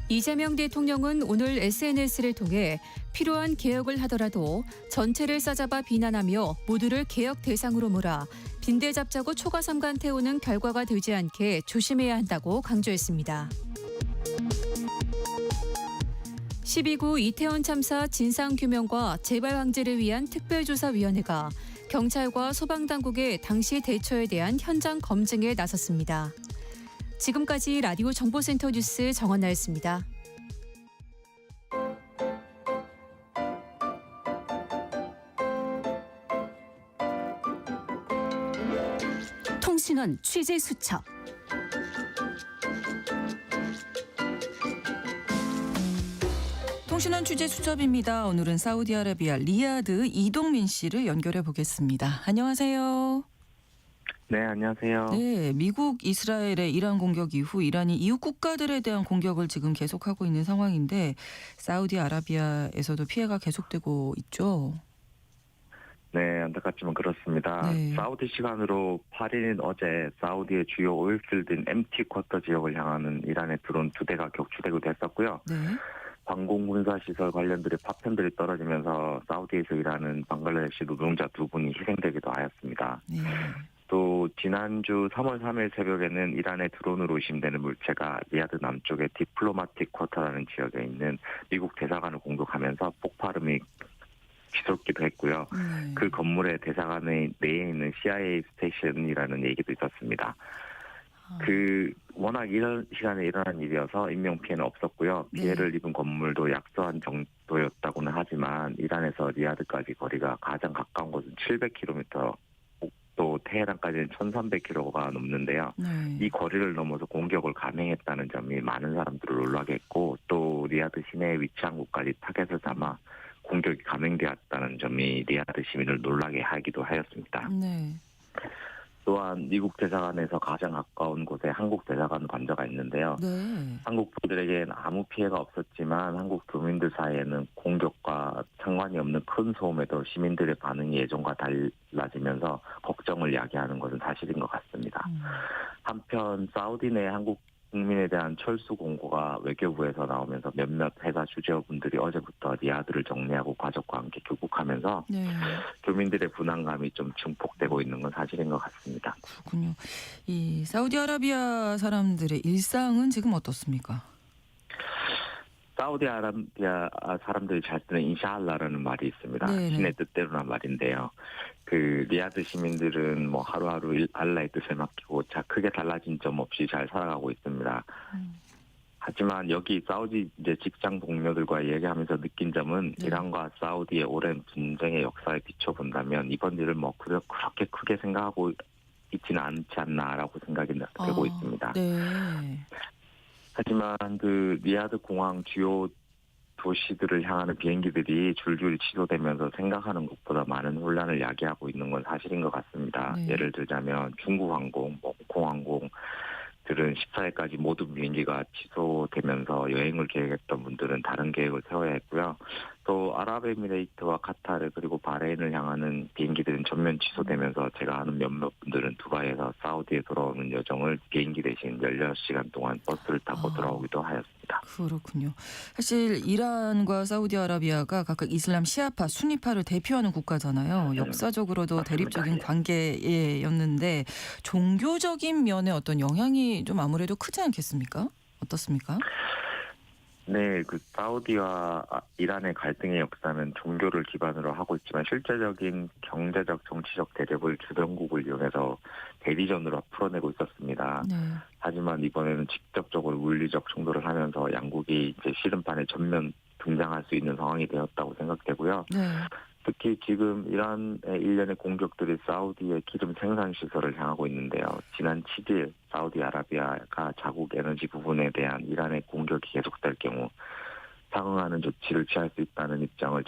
Speaker 2: 이재명 대통령은 오늘 SNS를 통해 필요한 개혁을 하더라도 전체를 싸잡아 비난하며 모두를 개혁 대상으로 몰아 빈대 잡자고 초가삼간 태우는 결과가 되지 않게 조심해야 한다고 강조했습니다. 12구 이태원 참사 진상규명과 재발방지를 위한 특별조사위원회가 경찰과 소방당국의 당시 대처에 대한 현장 검증에 나섰습니다. 지금까지 라디오 정보센터 뉴스 정원나였습니다. 통신원 취재 수첩.
Speaker 1: 통신원 취재 수첩입니다. 오늘은 사우디아라비아 리야드 이동민 씨를 연결해 보겠습니다. 안녕하세요.
Speaker 8: 네, 안녕하세요.
Speaker 1: 네, 미국 이스라엘의 이란 공격 이후 이란이 이웃 국가들에 대한 공격을 지금 계속하고 있는 상황인데 사우디아라비아에서도 피해가 계속되고 있죠.
Speaker 8: 네, 안타깝지만 그렇습니다.
Speaker 1: 네.
Speaker 8: 사우디 시간으로 8일인 어제 사우디의 주요 오일필드인 MT 쿼터 지역을 향하는 이란의 드론 2대가 격추되기도 했었고요.
Speaker 1: 네.
Speaker 8: 방공군사시설 관련들의 파편들이 떨어지면서 사우디에서 일하는 방글라데시 노동자 2분이 희생되기도 하였습니다.
Speaker 1: 네.
Speaker 8: 또 지난주 3월 3일 새벽에는 이란의 드론으로 의심되는 물체가 리야드 남쪽의 디플로마틱 쿼터라는 지역에 있는 미국 대사관을 공격하면서 폭발음이 휘솔기도 했고요.
Speaker 1: 네.
Speaker 8: 그 건물의 대사관 내에 있는 CIA 스테이션이라는 얘기도 있었습니다. 워낙 이런 시간에 일어난 일이어서 인명피해는 없었고요.
Speaker 1: 네.
Speaker 8: 피해를 입은 건물도 약소한 정도였다고는 하지만 이란에서 리야드까지 거리가 가장 가까운 곳은 700km, 또 테헤란까지는 1300km가 넘는데요.
Speaker 1: 네.
Speaker 8: 이 거리를 넘어서 공격을 감행했다는 점이 많은 사람들을 놀라게 했고, 또 리야드 시내에 위치한 곳까지 타겟을 삼아 공격이 감행되었다는 점이 리야드 시민을 놀라게 하기도 하였습니다.
Speaker 1: 네.
Speaker 8: 또한 미국 대사관에서 가장 가까운 곳에 한국 대사관 관저가 있는데요.
Speaker 1: 네.
Speaker 8: 한국 분들에게는 아무 피해가 없었지만 한국 교민들 사이에는 공격과 상관이 없는 큰 소음에도 시민들의 반응이 예전과 달라지면서 걱정을 야기하는 것은 사실인 것 같습니다. 한편 사우디 내 한국 국민에 대한 철수 공고가 외교부에서 나오면서 몇몇 회사 주재원분들이 어제부터 리야드를 정리하고 가족과 함께 귀국하면서
Speaker 1: 네.
Speaker 8: 교민들의 불안감이 좀 증폭되고 있는 건 사실인 것 같습니다.
Speaker 1: 그렇군요. 이 사우디아라비아 사람들의 일상은 지금 어떻습니까?
Speaker 8: 사우디아라비아 사람들이 잘 쓰는 인샤알라라는 말이 있습니다.
Speaker 1: 네네.
Speaker 8: 신의 뜻대로란 말인데요. 그 리야드 시민들은 뭐 하루하루 알라의 뜻을 맡기고 크게 달라진 점 없이 잘 살아가고 있습니다. 하지만 여기 사우디 이제 직장 동료들과 얘기하면서 느낀 점은
Speaker 1: 네.
Speaker 8: 이란과 사우디의 오랜 분쟁의 역사에 비춰본다면 이번 일을 뭐 그렇게 크게 생각하고 있지는 않지 않나라고 생각이 되고 있습니다.
Speaker 1: 네.
Speaker 8: 하지만 그 리야드 공항 주요 도시들을 향하는 비행기들이 줄줄이 취소되면서 생각하는 것보다 많은 혼란을 야기하고 있는 건 사실인 것 같습니다.
Speaker 1: 네.
Speaker 8: 예를 들자면 중국항공, 홍콩항공 들은 14일까지 모두 비행기가 취소되면서 여행을 계획했던 분들은 다른 계획을 세워야 했고요. 또 아랍에미레이트와 카타르 그리고 바레인을 향하는 비행기들은 전면 취소되면서 제가 아는 몇몇 분들은 두바이에서 사우디에 돌아오는 여정을 비행기 대신 16시간 동안 버스를 타고 돌아오기도 하였습니다.
Speaker 1: 그렇군요. 사실 이란과 사우디아라비아가 각각 이슬람 시아파, 순위파를 대표하는 국가잖아요. 역사적으로도
Speaker 8: 맞습니다.
Speaker 1: 대립적인
Speaker 8: 예.
Speaker 1: 관계였는데 종교적인 면에 어떤 영향이 좀 아무래도 크지 않겠습니까? 어떻습니까?
Speaker 8: 네, 그 사우디와 이란의 갈등의 역사는 종교를 기반으로 하고 있지만 실제적인 경제적, 정치적 대립을 주변국을 이용해서 대리전으로 풀어내고 있었습니다.
Speaker 1: 네.
Speaker 8: 하지만 이번에는 직접적으로 물리적 충돌을 하면서 양국이 이제 씨름판에 전면 등장할 수 있는 상황이 되었다고 생각되고요.
Speaker 1: 네.
Speaker 8: 특히 지금 이란의 일련의 공격들이 사우디의 기름 생산 시설을 향하고 있는데요. 지난 7일 사우디아라비아가 자국 에너지 부분에 대한 이란의 공격이 계속될 경우 상응하는 조치를 취할 수 있다는 입장을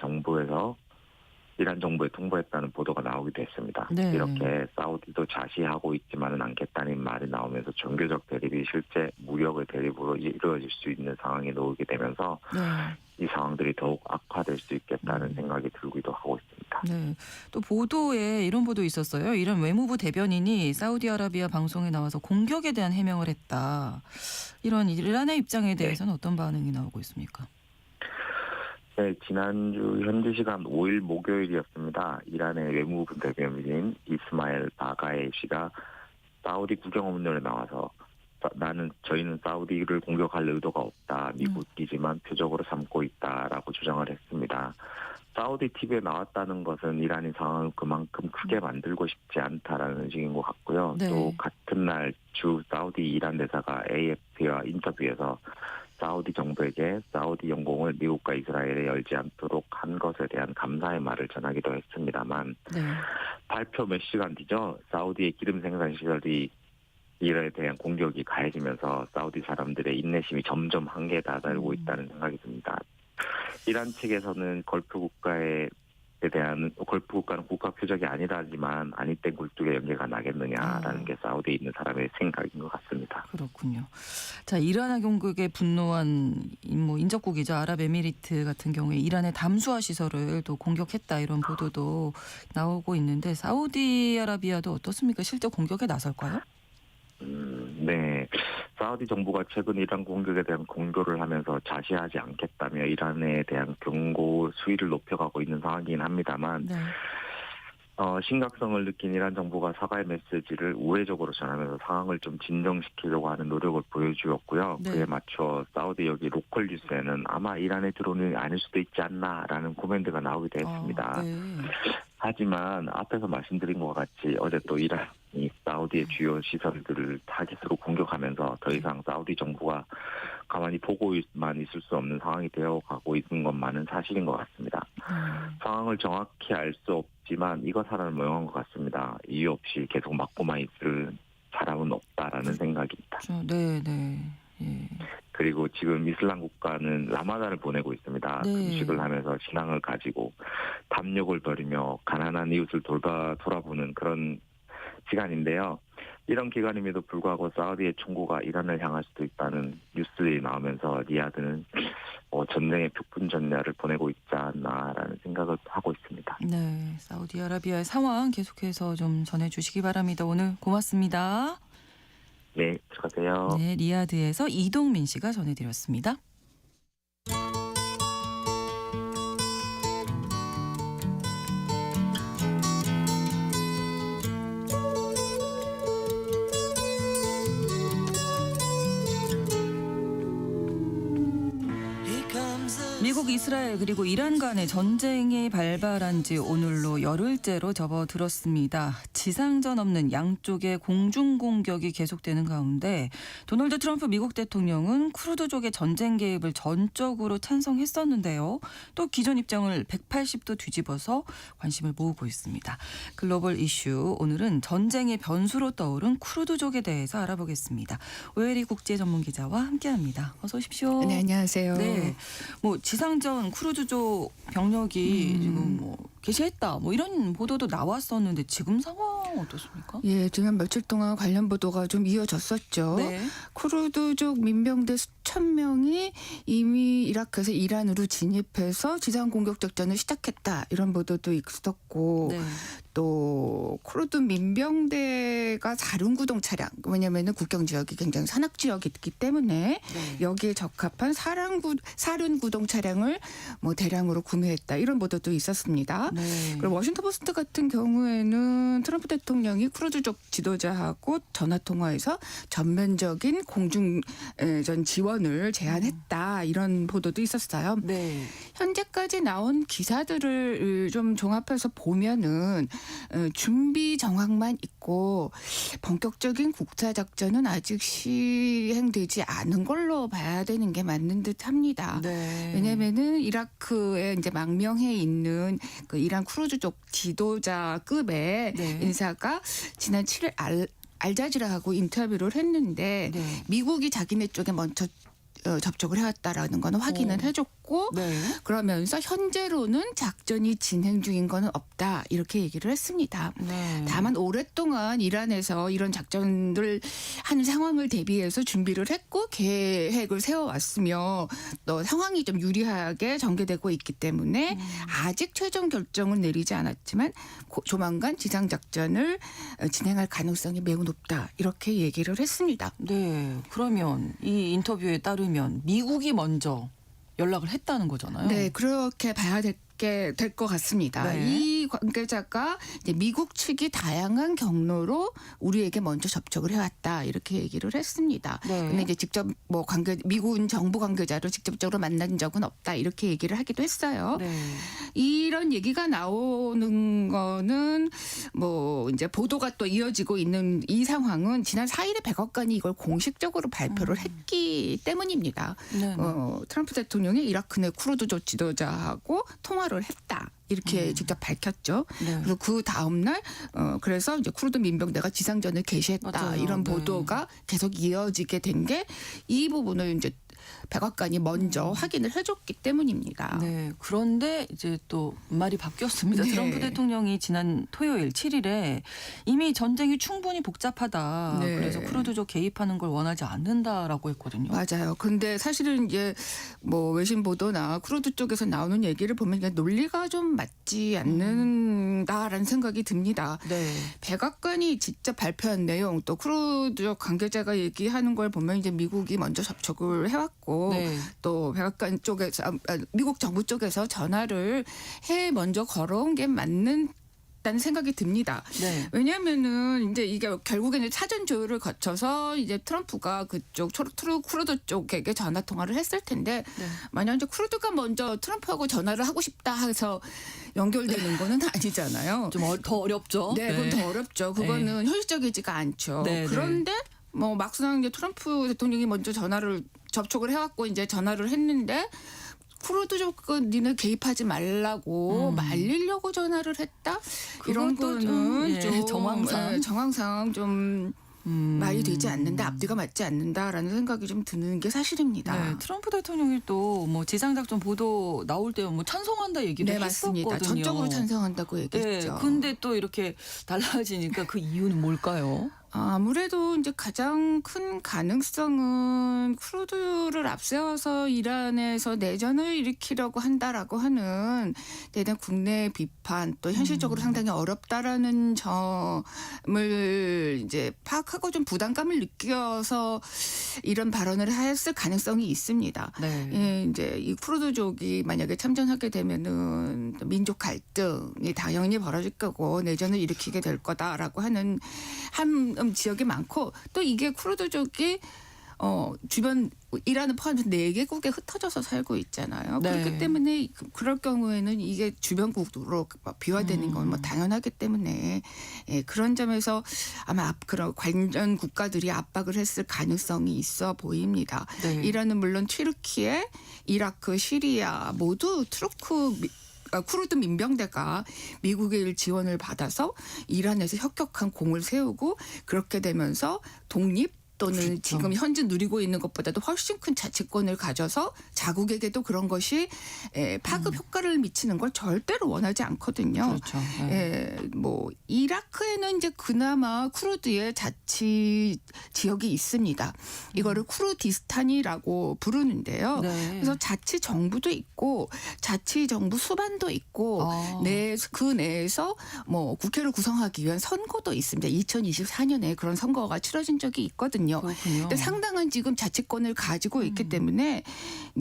Speaker 8: 이란 정부에 통보했다는 보도가 나오기도 했습니다.
Speaker 1: 네.
Speaker 8: 이렇게 사우디도 자시하고 있지만은 않겠다는 말이 나오면서 종교적 대립이 실제 무력의 대립으로 이루어질 수 있는 상황에 놓이게 되면서
Speaker 1: 네.
Speaker 8: 이 상황들이 더욱 악화될 수 있겠다는 생각이 들기도 하고 있습니다.
Speaker 1: 네. 또 보도에 이런 보도 있었어요. 이란 외무부 대변인이 사우디아라비아 방송에 나와서 공격에 대한 해명을 했다. 이런 이란의 입장에 대해서는 어떤 반응이 나오고 있습니까?
Speaker 8: 네, 지난주 현지 시간 5일 목요일이었습니다. 이란의 외무부 대변인 이스마일 바가에 씨가 사우디 국영언론에 나와서 저희는 사우디를 공격할 의도가 없다. 미국이지만 표적으로 삼고 있다라고 주장을 했습니다. 사우디 TV에 나왔다는 것은 이란이 상황을 그만큼 크게 만들고 싶지 않다라는 식인 것 같고요.
Speaker 1: 네.
Speaker 8: 또 같은 날 주 사우디 이란 대사가 AFP와 인터뷰에서 사우디 정부에게 사우디 영공을 미국과 이스라엘에 열지 않도록 한 것에 대한 감사의 말을 전하기도 했습니다만
Speaker 1: 네.
Speaker 8: 발표 몇 시간 뒤죠. 사우디의 기름 생산 시설이 이에 대한 공격이 가해지면서 사우디 사람들의 인내심이 점점 한계에 다다르고 있다는 생각이 듭니다. 이란 측에서는 걸프 국가는 국가 표적이 아니라지만 아니땐 굴뚝에 연계가 나겠느냐라는 게 사우디에 있는 사람의 생각인 것 같습니다.
Speaker 1: 그렇군요. 자, 이란 공격에 분노한 인접국이죠. 아랍에미리트 같은 경우에 이란의 담수화 시설을 또 공격했다 이런 보도도 나오고 있는데 사우디아라비아도 어떻습니까? 실제 공격에 나설까요?
Speaker 8: 네. 사우디 정부가 최근 이란 공격에 대한 공조를 하면서 자시하지 않겠다며 이란에 대한 경고 수위를 높여가고 있는 상황이긴 합니다만
Speaker 1: 네.
Speaker 8: 심각성을 느낀 이란 정부가 사과의 메시지를 우회적으로 전하면서 상황을 좀 진정시키려고 하는 노력을 보여주었고요.
Speaker 1: 네.
Speaker 8: 그에 맞춰 사우디 여기 로컬 뉴스에는 아마 이란의 드론이 아닐 수도 있지 않나라는 코멘트가 나오기도 했습니다.
Speaker 1: 네.
Speaker 8: 하지만 앞에서 말씀드린 것과 같이 어제 또 이란이 사우디의 주요 시설들을 타깃으로 공격하면서 더 이상 사우디 정부가 가만히 보고만 있을 수 없는 상황이 되어가고 있는 것만은 사실인 것 같습니다. 상황을 정확히 알 수 없지만 이것 하나는 명확한 것 같습니다. 이유 없이 계속 막고만 있을 사람은 없다라는 생각입니다.
Speaker 1: 네, 네. 예.
Speaker 8: 그리고 지금 이슬람 국가는 라마단을 보내고 있습니다.
Speaker 1: 네.
Speaker 8: 금식을 하면서 신앙을 가지고 담력을 벌이며 가난한 이웃을 돌아보는 그런 시간인데요. 이런 기간임에도 불구하고 사우디의 총구가 이란을 향할 수도 있다는 뉴스들이 나오면서 리야드는 전쟁의 폭풍전야를 보내고 있지 않나라는 생각을 하고 있습니다.
Speaker 1: 네, 사우디아라비아의 상황 계속해서 좀 전해주시기 바랍니다. 오늘 고맙습니다.
Speaker 8: 네, 수고하세요.
Speaker 1: 네, 리야드에서 이동민 씨가 전해드렸습니다. 미국 미국, 이스라엘 그리고 이란 간의 전쟁이 발발한 지 오늘로 열흘째로 접어들었습니다. 지상전 없는 양쪽의 공중 공격이 계속되는 가운데 도널드 트럼프 미국 대통령은 쿠르드족의 전쟁 개입을 전적으로 찬성했었는데요. 또 기존 입장을 180도 뒤집어서 관심을 모으고 있습니다. 글로벌 이슈 오늘은 전쟁의 변수로 떠오른 쿠르드족에 대해서 알아보겠습니다. 오혜리 국제 전문 기자와 함께합니다. 어서 오십시오.
Speaker 9: 네, 안녕하세요.
Speaker 1: 네, 뭐 지상전 쿠르드족 병력이 지금 뭐 개시했다, 뭐 이런 보도도 나왔었는데 지금 상황 어떻습니까?
Speaker 9: 예, 지난 며칠 동안 관련 보도가 좀 이어졌었죠.
Speaker 1: 네.
Speaker 9: 쿠르드족 민병대 수천 명이 이미 이라크에서 이란으로 진입해서 지상 공격 작전을 시작했다, 이런 보도도 있었고,
Speaker 1: 네.
Speaker 9: 또 쿠르드 민병대가 사륜구동 차량, 왜냐하면 국경 지역이 굉장히 산악 지역이기 때문에
Speaker 1: 네.
Speaker 9: 여기에 적합한 사륜구동 차량을 뭐 대량으로 구매했다, 이런 보도도 있었습니다.
Speaker 1: 네.
Speaker 9: 그리고 워싱턴 포스트 같은 경우에는 트럼프 대통령이 쿠르드족 지도자하고 전화 통화에서 전면적인 공중전 지원을 제안했다, 이런 보도도 있었어요.
Speaker 1: 네.
Speaker 9: 현재까지 나온 기사들을 좀 종합해서 보면은 준비 정황만 있고 본격적인 국사 작전은 아직 시행되지 않은 걸로 봐야 되는 게 맞는 듯합니다.
Speaker 1: 네.
Speaker 9: 왜냐하면은 이라크에 이제 망명해 있는 그 이란 쿠르드족 지도자급의
Speaker 1: 네.
Speaker 9: 인사가 지난 7일 알자지라하고 인터뷰를 했는데
Speaker 1: 네.
Speaker 9: 미국이 자기네 쪽에 먼저 접촉을 해왔다라는 거는 확인을 해줬고,
Speaker 1: 네.
Speaker 9: 그러면서 현재로는 작전이 진행 중인 거는 없다, 이렇게 얘기를 했습니다.
Speaker 1: 네.
Speaker 9: 다만 오랫동안 이란에서 이런 작전을 하는 상황을 대비해서 준비를 했고 계획을 세워왔으며 또 상황이 좀 유리하게 전개되고 있기 때문에 아직 최종 결정은 내리지 않았지만 조만간 지상 작전을 진행할 가능성이 매우 높다, 이렇게 얘기를 했습니다.
Speaker 1: 네. 그러면 이 인터뷰에 따르면 미국이 먼저 연락을 했다는 거잖아요.
Speaker 9: 네, 그렇게 봐야 될 것 같습니다.
Speaker 1: 네.
Speaker 9: 이 관계자가 이제 미국 측이 다양한 경로로 우리에게 먼저 접촉을 해왔다, 이렇게 얘기를 했습니다.
Speaker 1: 네.
Speaker 9: 근데 이제 직접 뭐 미군 정부 관계자를 직접적으로 만난 적은 없다, 이렇게 얘기를 하기도 했어요.
Speaker 1: 네.
Speaker 9: 이런 얘기가 나오는 거는 뭐 이제 보도가 또 이어지고 있는 이 상황은 지난 4일에 백악관이 이걸 공식적으로 발표를 했기 때문입니다.
Speaker 1: 네.
Speaker 9: 트럼프 대통령이 이라크 내 쿠르드족 지도자하고 통화를 했다, 이렇게 직접 밝혔죠.
Speaker 1: 네.
Speaker 9: 그리고 그 다음 날 그래서 이제 쿠르드 민병대가 지상전을 개시했다,
Speaker 1: 맞아요.
Speaker 9: 이런
Speaker 1: 네.
Speaker 9: 보도가 계속 이어지게 된 게 이 부분을 이제 백악관이 먼저 확인을 해줬기 때문입니다.
Speaker 1: 네. 그런데 이제 또 말이 바뀌었습니다.
Speaker 9: 네.
Speaker 1: 트럼프 대통령이 지난 토요일 7일에 이미 전쟁이 충분히 복잡하다.
Speaker 9: 네.
Speaker 1: 그래서 쿠르드족 개입하는 걸 원하지 않는다라고 했거든요.
Speaker 9: 맞아요. 근데 사실은 이제 뭐 외신 보도나 쿠르드 쪽에서 나오는 얘기를 보면 이게 논리가 좀 맞지 않는다라는 생각이 듭니다.
Speaker 1: 네.
Speaker 9: 백악관이 직접 발표한 내용, 또 쿠르드족 관계자가 얘기하는 걸 보면 이제 미국이 먼저 접촉을 해왔고,
Speaker 1: 네.
Speaker 9: 또 백악관 쪽에서 미국 정부 쪽에서 전화를 해 먼저 걸어온 게 맞는 다는 생각이 듭니다.
Speaker 1: 네.
Speaker 9: 왜냐하면은 이제 이게 결국에는 사전 조율을 거쳐서 이제 트럼프가 그쪽 쿠르드 쪽에게 전화 통화를 했을 텐데,
Speaker 1: 네.
Speaker 9: 만약 이제 쿠르드가 먼저 트럼프하고 전화를 하고 싶다 해서 연결되는 거는 아니잖아요.
Speaker 1: 좀 더 어렵죠.
Speaker 9: 네, 그건 더 어렵죠. 그거는 현실적이지가 않죠.
Speaker 1: 네,
Speaker 9: 그런데 뭐 막상 이제 트럼프 대통령이 먼저 접촉을 해왔고 이제 전화를 했는데, 쿠르드족은 니네 개입하지 말라고 말리려고 전화를 했다? 이런
Speaker 1: 그것도
Speaker 9: 거는
Speaker 1: 좀,
Speaker 9: 정황상 좀 말이 되지 않는다, 앞뒤가 맞지 않는다라는 생각이 좀 드는 게 사실입니다.
Speaker 1: 네, 트럼프 대통령이 또 뭐 지상작전 보도 나올 때 뭐 찬성한다 얘기를
Speaker 9: 네,
Speaker 1: 했었거든요.
Speaker 9: 맞습니다. 전적으로 찬성한다고 얘기했죠.
Speaker 1: 네, 근데 또 이렇게 달라지니까 그 이유는 뭘까요?
Speaker 9: 아무래도 이제 가장 큰 가능성은 쿠르드를 앞세워서 이란에서 내전을 일으키려고 한다라고 하는 대단 국내 비판, 또 현실적으로 상당히 어렵다라는 점을 이제 파악하고 좀 부담감을 느껴서 이런 발언을 했을 가능성이 있습니다.
Speaker 1: 네.
Speaker 9: 예, 이제 이 쿠르드족이 만약에 참전하게 되면은 민족 갈등이 당연히 벌어질 거고 내전을 일으키게 될 거다라고 하는 한 지역이 많고, 또 이게 쿠르드족이 주변 이란을 포함해서 4개국에 흩어져서 살고 있잖아요.
Speaker 1: 네.
Speaker 9: 그렇기 때문에 그럴 경우에는 이게 주변국으로 비화되는 건 뭐 당연하기 때문에 그런 점에서 아마 그런 관련 국가들이 압박을 했을 가능성이 있어 보입니다.
Speaker 1: 네.
Speaker 9: 이란은 물론 튀르키예, 이라크, 시리아 모두 쿠르드 민병대가 미국의 지원을 받아서 이란에서 혁혁한 공을 세우고 그렇게 되면서 독립 또는
Speaker 1: 그렇죠.
Speaker 9: 지금 현재 누리고 있는 것보다도 훨씬 큰 자치권을 가져서 자국에게도 그런 것이 파급 효과를 미치는 걸 절대로 원하지 않거든요.
Speaker 1: 그렇죠. 네.
Speaker 9: 뭐 이라크에는 이제 그나마 쿠르드의 자치 지역이 있습니다. 이거를 쿠르디스탄이라고 부르는데요.
Speaker 1: 네.
Speaker 9: 그래서 자치 정부도 있고 자치 정부 수반도 있고 그 내에서 뭐 국회를 구성하기 위한 선거도 있습니다. 2024년에 그런 선거가 치러진 적이 있거든요.
Speaker 1: 그렇군요.
Speaker 9: 근데 상당한 지금 자치권을 가지고 있기 때문에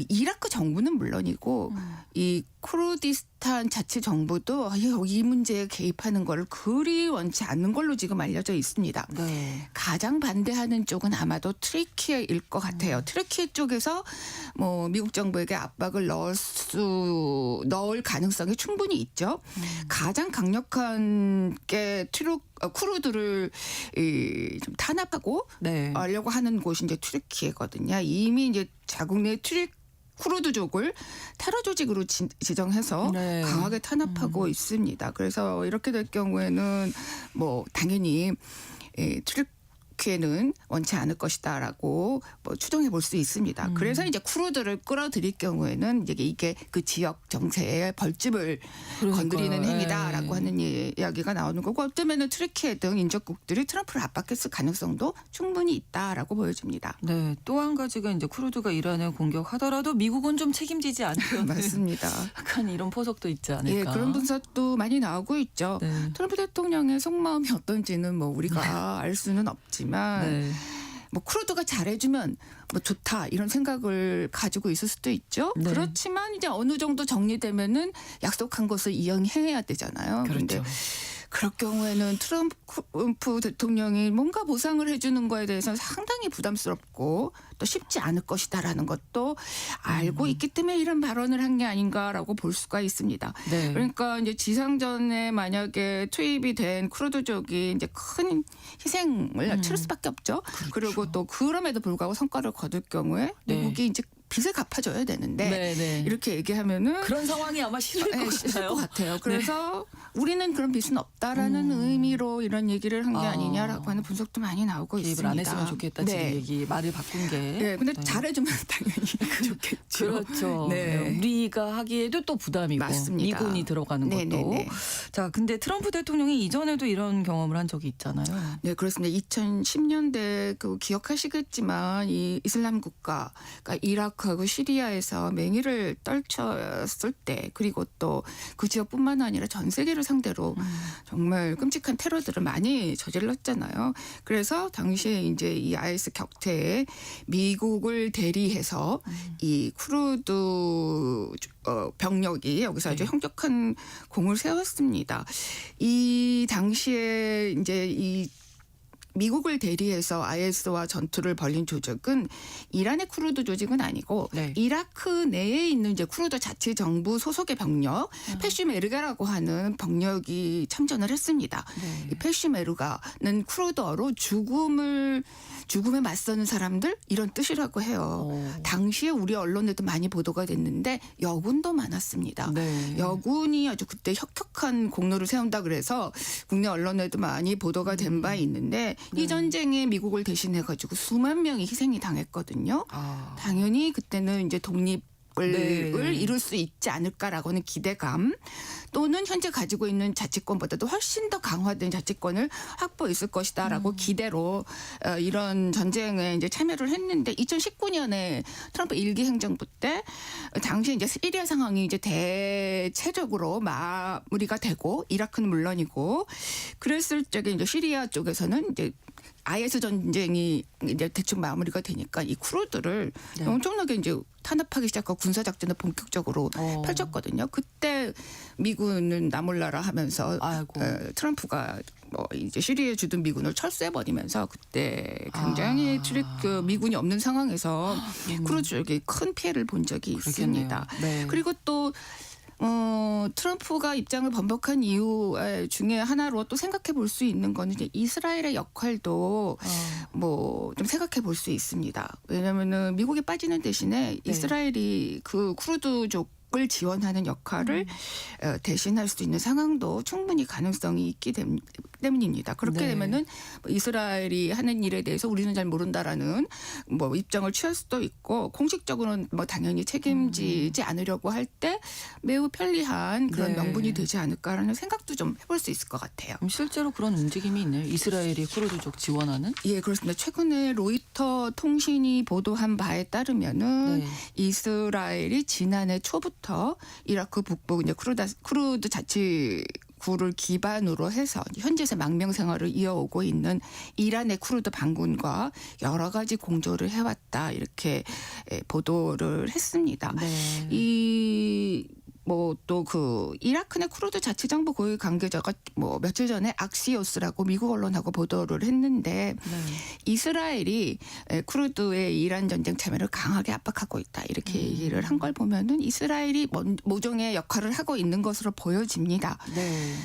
Speaker 9: 이라크 정부는 물론이고 이 쿠르디스탄 자치 정부도 이 문제에 개입하는 걸 그리 원치 않는 걸로 지금 알려져 있습니다.
Speaker 1: 네.
Speaker 9: 가장 반대하는 쪽은 아마도 트리키예일 것 같아요. 트리키예 쪽에서 뭐 미국 정부에게 압박을 넣을 가능성이 충분히 있죠. 가장 강력한 게 쿠르드를 좀 탄압하고
Speaker 1: 네.
Speaker 9: 하려고 하는 곳이 이제 튀르키예거든요. 이미 이제 자국 내 쿠르드족을 테러 조직으로 지정해서
Speaker 1: 네.
Speaker 9: 강하게 탄압하고 있습니다. 그래서 이렇게 될 경우에는 뭐 당연히 튀르키예는 원치 않을 것이다라고 뭐 추정해 볼 수 있습니다. 그래서 이제 쿠르드를 끌어들일 경우에는 이게 그 지역 정세의 벌집을 건드리는 행위다라고 하는 이야기가 나오는 거고 어쩌면은 튀르키예 등 인접국들이 트럼프를 압박했을 가능성도 충분히 있다라고 보여집니다.
Speaker 1: 네. 또 한 가지가 이제 쿠르드가 이란을 공격하더라도 미국은 좀 책임지지 않고요.
Speaker 9: 맞습니다.
Speaker 1: 약간 이런 포석도 있지 않을까.
Speaker 9: 예, 그런 분석도 많이 나오고 있죠.
Speaker 1: 네.
Speaker 9: 트럼프 대통령의 속마음이 어떤지는 뭐 우리가 알 수는 없지만
Speaker 1: 네.
Speaker 9: 뭐 쿠르드가 잘해주면 뭐 좋다 이런 생각을 가지고 있을 수도 있죠.
Speaker 1: 네.
Speaker 9: 그렇지만 이제 어느 정도 정리되면은 약속한 것을 이행해야 되잖아요. 그런데
Speaker 1: 그렇죠.
Speaker 9: 그럴 경우에는 트럼프 대통령이 뭔가 보상을 해주는 거에 대해서는 상당히 부담스럽고 또 쉽지 않을 것이다라는 것도 알고 있기 때문에 이런 발언을 한 게 아닌가라고 볼 수가 있습니다.
Speaker 1: 네.
Speaker 9: 그러니까 이제 지상전에 만약에 투입이 된 쿠르드족이 이제 큰 희생을 치를 수밖에 없죠. 그리고 또 그럼에도 불구하고 성과를 거둘 경우에
Speaker 1: 네.
Speaker 9: 미국이 이제 빚을 갚아줘야 되는데
Speaker 1: 네, 네.
Speaker 9: 이렇게 얘기하면은
Speaker 1: 그런 상황이 아마 싫을 것
Speaker 9: 싫을 것
Speaker 1: 같아요.
Speaker 9: 같아요. 그래서 우리는 그런 빚은 없다라는 의미로 이런 얘기를 한 게 아니냐라고 하는 분석도 많이 나오고
Speaker 1: 개입을
Speaker 9: 있습니다.
Speaker 1: 안 했으면 좋겠다. 지금
Speaker 9: 네.
Speaker 1: 얘기 말을 바꾼 게.
Speaker 9: 네, 근데
Speaker 1: 네.
Speaker 9: 잘해주면 당연히 좋겠죠.
Speaker 1: 그렇죠.
Speaker 9: 네.
Speaker 1: 우리가 하기에도 또 부담이고
Speaker 9: 맞습니다.
Speaker 1: 미군이 들어가는 것도.
Speaker 9: 네네네.
Speaker 1: 자, 근데 트럼프 대통령이 이전에도 이런 경험을 한 적이 있잖아요.
Speaker 9: 네, 그렇습니다. 2010년대 그 기억하시겠지만 이 이슬람 국가, 그러니까 이라크하고 시리아에서 맹위를 떨쳤을 때, 그리고 또 그 지역뿐만 아니라 전 세계를 상대로 정말 끔찍한 테러들을 많이 저질렀잖아요. 그래서 당시에 이제 이 IS 격퇴에 미국을 대리해서 이 쿠르드 병력이 여기서 아주 형격한 공을 세웠습니다. 이 당시에 이제 이 미국을 대리해서 IS와 전투를 벌인 조직은 이란의 쿠르드 조직은 아니고
Speaker 1: 네.
Speaker 9: 이라크 내에 있는 이제 쿠르드 자치 정부 소속의 병력 페슈메르가라고 하는 병력이 참전을 했습니다.
Speaker 1: 네.
Speaker 9: 이 페슈메르가는 쿠르드어로 죽음에 맞서는 사람들 이런 뜻이라고 해요. 당시에 우리 언론에도 많이 보도가 됐는데 여군도 많았습니다.
Speaker 1: 네.
Speaker 9: 여군이 아주 그때 혁혁한 공로를 세운다 그래서 국내 언론에도 많이 보도가 된 바 있는데 이 전쟁에 미국을 대신해 가지고 수만 명이 희생이 당했거든요. 당연히 그때는 이제 독립을 이룰 수 있지 않을까라고는 기대감 또는 현재 가지고 있는 자치권보다도 훨씬 더 강화된 자치권을 확보했을 것이다라고 기대로 이런 전쟁에 이제 참여를 했는데 2019년에 트럼프 1기 행정부 때 당시 이제 시리아 상황이 이제 대체적으로 마무리가 되고 이라크는 물론이고 그랬을 적에 이제 시리아 쪽에서는 이제 IS 전쟁이 이제 대충 마무리가 되니까 이 쿠르드를
Speaker 1: 네.
Speaker 9: 엄청나게 이제 탄압하기 시작하고 군사 작전을 본격적으로 펼쳤거든요. 그때 미군은 나몰라라 하면서
Speaker 1: 아이고.
Speaker 9: 트럼프가 뭐 이제 시리아에 주둔 미군을 철수해 버리면서 그때 굉장히 그 미군이 없는 상황에서 쿠르드 쪽이 큰 피해를 본 적이 있습니다.
Speaker 1: 네.
Speaker 9: 그리고 또 트럼프가 입장을 번복한 이유 중에 하나로 또 생각해 볼 수 있는 거는 이제 이스라엘의 역할도 뭐 좀 생각해 볼 수 있습니다. 왜냐하면은 미국이 빠지는 대신에 이스라엘이 그 쿠르드족을 지원하는 역할을 대신할 수 있는 상황도 충분히 가능성이 있기 때문입니다. 그렇게
Speaker 1: 네.
Speaker 9: 되면은 이스라엘이 하는 일에 대해서 우리는 잘 모른다라는 뭐 입장을 취할 수도 있고 공식적으로는 뭐 당연히 책임지지 않으려고 할 때 매우 편리한 그런
Speaker 1: 네.
Speaker 9: 명분이 되지 않을까라는 생각도 좀 해볼 수 있을 것 같아요.
Speaker 1: 실제로 그런 움직임이 있네요. 이스라엘이 쿠르드족 지원하는.
Speaker 9: 예, 그렇습니다. 최근에 로이터 통신이 보도한 바에 따르면은
Speaker 1: 네.
Speaker 9: 이스라엘이 지난해 초부터 이라크 북부 이제 쿠르드 자치구를 기반으로 해서 현지에서 망명 생활을 이어오고 있는 이란의 쿠르드 반군과 여러 가지 공조를 해왔다 이렇게 보도를 했습니다.
Speaker 1: 네.
Speaker 9: 이 뭐 또 그 이라크 내 쿠르드 자치정부 고위 관계자가 뭐 며칠 전에 악시오스라고 미국 언론하고 보도를 했는데
Speaker 1: 네.
Speaker 9: 이스라엘이 쿠르드의 이란 전쟁 참여를 강하게 압박하고 있다 이렇게 얘기를 한 걸 보면은 이스라엘이 모종의 역할을 하고 있는 것으로 보여집니다.
Speaker 1: 네.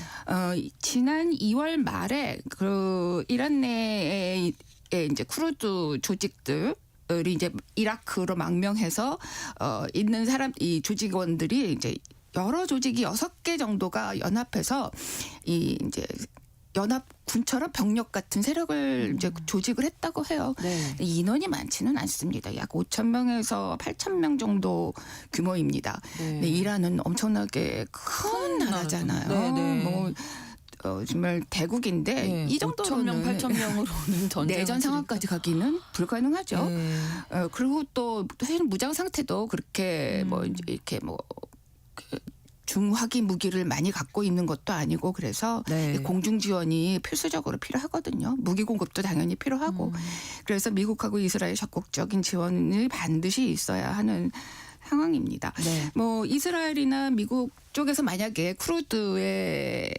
Speaker 9: 지난 2월 말에 그 이란 내에 이제 쿠르드 조직들 이 이제 이라크로 망명해서 있는 이 조직원들이 이제 여러 조직이 6개 정도가 연합해서 이 이제 연합군처럼 병력 같은 세력을 이제 조직을 했다고 해요.
Speaker 1: 네.
Speaker 9: 인원이 많지는 않습니다. 약 5천 명에서 8천 명 정도 규모입니다.
Speaker 1: 네.
Speaker 9: 근데 이란은 엄청나게 큰 나라잖아요.
Speaker 1: 네, 네.
Speaker 9: 뭐 정말 대국인데
Speaker 1: 네.
Speaker 9: 이 정도로는
Speaker 1: 5,000명, 8,000명으로는 전쟁
Speaker 9: 내전 상황까지 가기는 불가능하죠.
Speaker 1: 네.
Speaker 9: 그리고 또 사실 무장 상태도 그렇게 뭐 이제 이렇게 뭐 중화기 무기를 많이 갖고 있는 것도 아니고 그래서
Speaker 1: 네.
Speaker 9: 공중 지원이 필수적으로 필요하거든요. 무기 공급도 당연히 필요하고 그래서 미국하고 이스라엘 적극적인 지원이 반드시 있어야 하는 상황입니다.
Speaker 1: 네.
Speaker 9: 뭐 이스라엘이나 미국 쪽에서 만약에 쿠르드의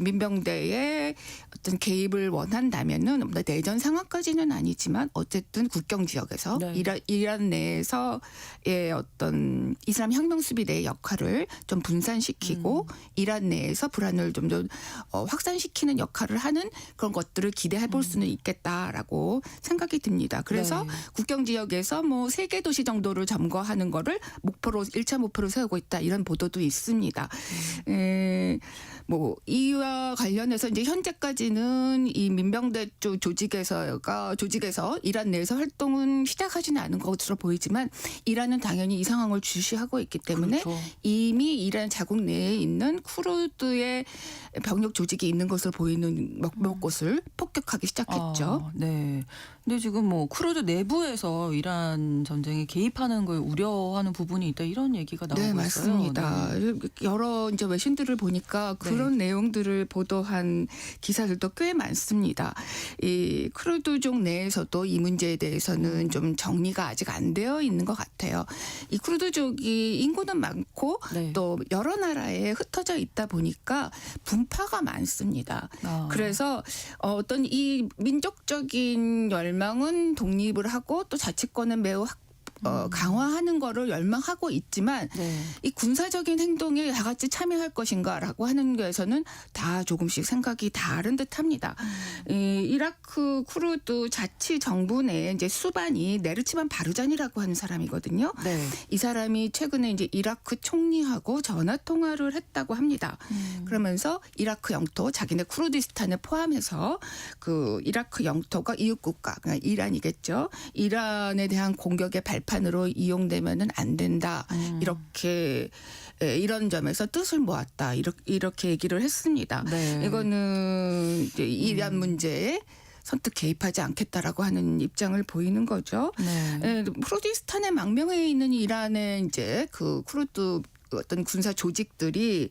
Speaker 9: 민병대에 어떤 개입을 원한다면은 내전 상황까지는 아니지만 어쨌든 국경 지역에서
Speaker 1: 네.
Speaker 9: 이란 내에서의 어떤 이슬람 혁명 수비대의 역할을 좀 분산시키고 이란 내에서 불안을 좀 더 확산시키는 역할을 하는 그런 것들을 기대해 볼 수는 있겠다라고 생각이 듭니다. 그래서
Speaker 1: 네.
Speaker 9: 국경 지역에서 뭐 3개 도시 정도를 점거하는 거를 목표로 1차 목표로 세우고 있다 이런 보도도 있습니다. 뭐 이와 관련해서 이제 현재까지는 이 민병대 쪽 조직에서 이란 내에서 활동은 시작하지는 않은 것으로 보이지만 이란은 당연히 이 상황을 주시하고 있기 때문에
Speaker 1: 그렇죠.
Speaker 9: 이미 이란 자국 내에 있는 쿠르드의 병력 조직이 있는 것으로 보이는 몇 곳을 폭격하기 시작했죠.
Speaker 1: 네. 근데 지금 뭐 쿠르드 내부에서 이란 전쟁에 개입하는 걸 우려하는 부분이 있다 이런 얘기가 나오고
Speaker 9: 네,
Speaker 1: 있어요.
Speaker 9: 맞습니다.
Speaker 1: 네.
Speaker 9: 여러 이제 외신들을 보니까 그런 내용들을 보도한 기사들도 꽤 많습니다. 이 쿠르드족 내에서도 이 문제에 대해서는 좀 정리가 아직 안 되어 있는 것 같아요. 이 쿠르드족이 인구는 많고
Speaker 1: 네.
Speaker 9: 또 여러 나라에 흩어져 있다 보니까 분파가 많습니다. 그래서 어떤 이 민족적인 열망은 독립을 하고 또 자치권은 매우 강화하는 거를 열망하고 있지만
Speaker 1: 네.
Speaker 9: 이 군사적인 행동에 다 같이 참여할 것인가라고 하는 것에서는 다 조금씩 생각이 다른 듯합니다. 이라크 쿠르드 자치 정부 내에 이제 수반이 네르치반 바르잔이라고 하는 사람이거든요.
Speaker 1: 네.
Speaker 9: 이 사람이 최근에 이제 이라크 총리하고 전화 통화를 했다고 합니다. 그러면서 이라크 영토 자기네 쿠르디스탄을 포함해서 그 이라크 영토가 이웃 국가 그러니까 이란이겠죠. 이란에 대한 공격의 발판으로 이용되면은 안 된다. 이렇게 이런 점에서 뜻을 모았다. 이렇게 얘기를 했습니다.
Speaker 1: 네.
Speaker 9: 이거는 이제 이란 문제에 선뜻 개입하지 않겠다라고 하는 입장을 보이는 거죠.
Speaker 1: 네.
Speaker 9: 쿠르디스탄의 망명해 있는 이란의 이제 그 쿠르드 어떤 군사 조직들이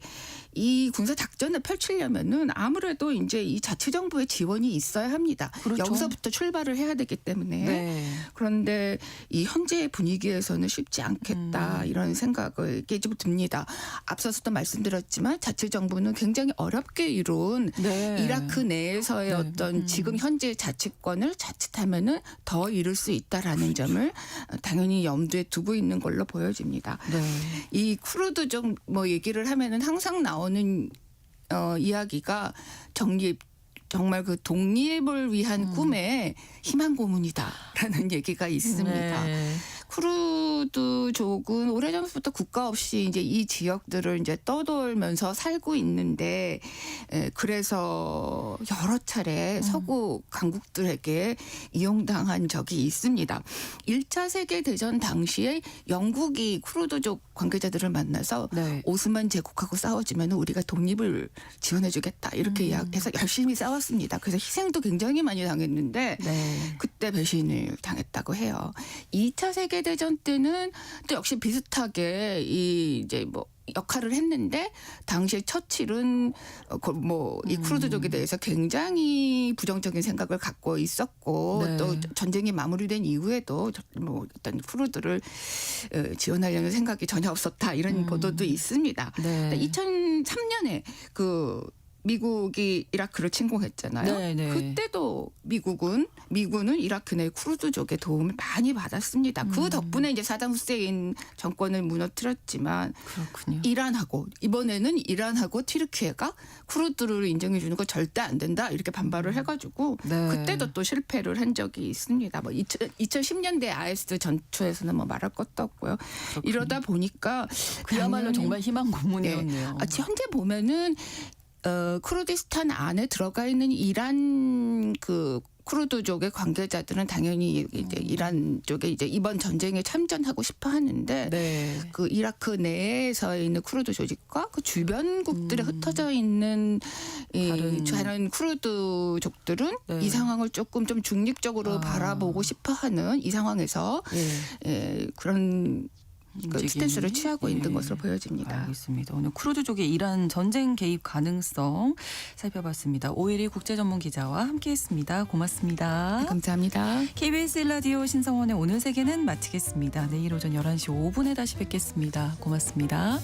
Speaker 9: 이 군사 작전을 펼치려면은 아무래도 이제 이 자치정부의 지원이 있어야 합니다.
Speaker 1: 그렇죠.
Speaker 9: 여기서부터 출발을 해야 되기 때문에
Speaker 1: 네.
Speaker 9: 그런데 이 현재 분위기에서는 쉽지 않겠다 이런 생각을 좀 듭니다. 앞서서도 말씀드렸지만 자치정부는 굉장히 어렵게 이룬
Speaker 1: 네.
Speaker 9: 이라크 내에서의
Speaker 1: 네.
Speaker 9: 어떤 지금 현재 자치권을 자칫하면은 더 이룰 수 있다라는 점을 당연히 염두에 두고 있는 걸로 보여집니다.
Speaker 1: 네.
Speaker 9: 이 쿠르드족 뭐 얘기를 하면은 항상 나오는 이야기가 정말 그 독립을 위한 꿈의 희망 고문이다라는 얘기가 있습니다.
Speaker 1: 네.
Speaker 9: 쿠르드족은 오래전부터 국가 없이 이제 이 지역들을 이제 떠돌면서 살고 있는데 그래서 여러 차례 서구 강국들에게 이용당한 적이 있습니다. 1차 세계 대전 당시에 영국이 쿠르드족 관계자들을 만나서
Speaker 1: 네.
Speaker 9: 오스만 제국하고 싸워지면 우리가 독립을 지원해주겠다 이렇게 이야기해서 열심히 싸웠습니다. 그래서 희생도 굉장히 많이 당했는데
Speaker 1: 네.
Speaker 9: 그때 배신을 당했다고 해요. 2차 세계 대전 때는 또 역시 비슷하게 이제 뭐 역할을 했는데 당시에 처칠은 이 쿠르드족에 대해서 굉장히 부정적인 생각을 갖고 있었고
Speaker 1: 네.
Speaker 9: 또 전쟁이 마무리된 이후에도 뭐 일단 쿠르드를 지원하려는 생각이 전혀 없었다 이런 보도도 있습니다.
Speaker 1: 네.
Speaker 9: 2003년에 그 미국이 이라크를 침공했잖아요.
Speaker 1: 네, 네.
Speaker 9: 그때도 미군은 이라크 내 쿠르드족의 도움을 많이 받았습니다. 그 덕분에 이제 사담 후세인 정권을 무너뜨렸지만
Speaker 1: 그렇군요.
Speaker 9: 이번에는 이란하고 튀르키예가 쿠르드를 인정해 주는 거 절대 안 된다 이렇게 반발을 해가지고
Speaker 1: 네.
Speaker 9: 그때도 또 실패를 한 적이 있습니다. 뭐 2010년대 IS 전투에서는 뭐 말할 것도 없고요. 이러다 보니까
Speaker 1: 그야말로
Speaker 9: 당연히
Speaker 1: 정말 희망 고문이었네요.
Speaker 9: 현재 보면은 쿠르디스탄 안에 들어가 있는 이란 그 쿠르드족의 관계자들은 당연히 이제 이란 쪽에 이제 이번 전쟁에 참전하고 싶어 하는데
Speaker 1: 네.
Speaker 9: 그 이라크 내에서 있는 쿠르드 조직과 그 주변국들에 흩어져 있는 다른 쿠르드족들은
Speaker 1: 네.
Speaker 9: 이 상황을 조금 좀 중립적으로 바라보고 싶어 하는 이 상황에서 그런 그 스탠스를 취하고 있는 것으로 보여집니다.
Speaker 1: 알겠습니다. 오늘 쿠르드족의 이란 전쟁 개입 가능성 살펴봤습니다. 오혜리 국제전문기자와 함께했습니다. 고맙습니다.
Speaker 9: 감사합니다.
Speaker 1: KBS 1라디오 신성원의 오늘 세계는 마치겠습니다. 내일 오전 11시 5분에 다시 뵙겠습니다. 고맙습니다.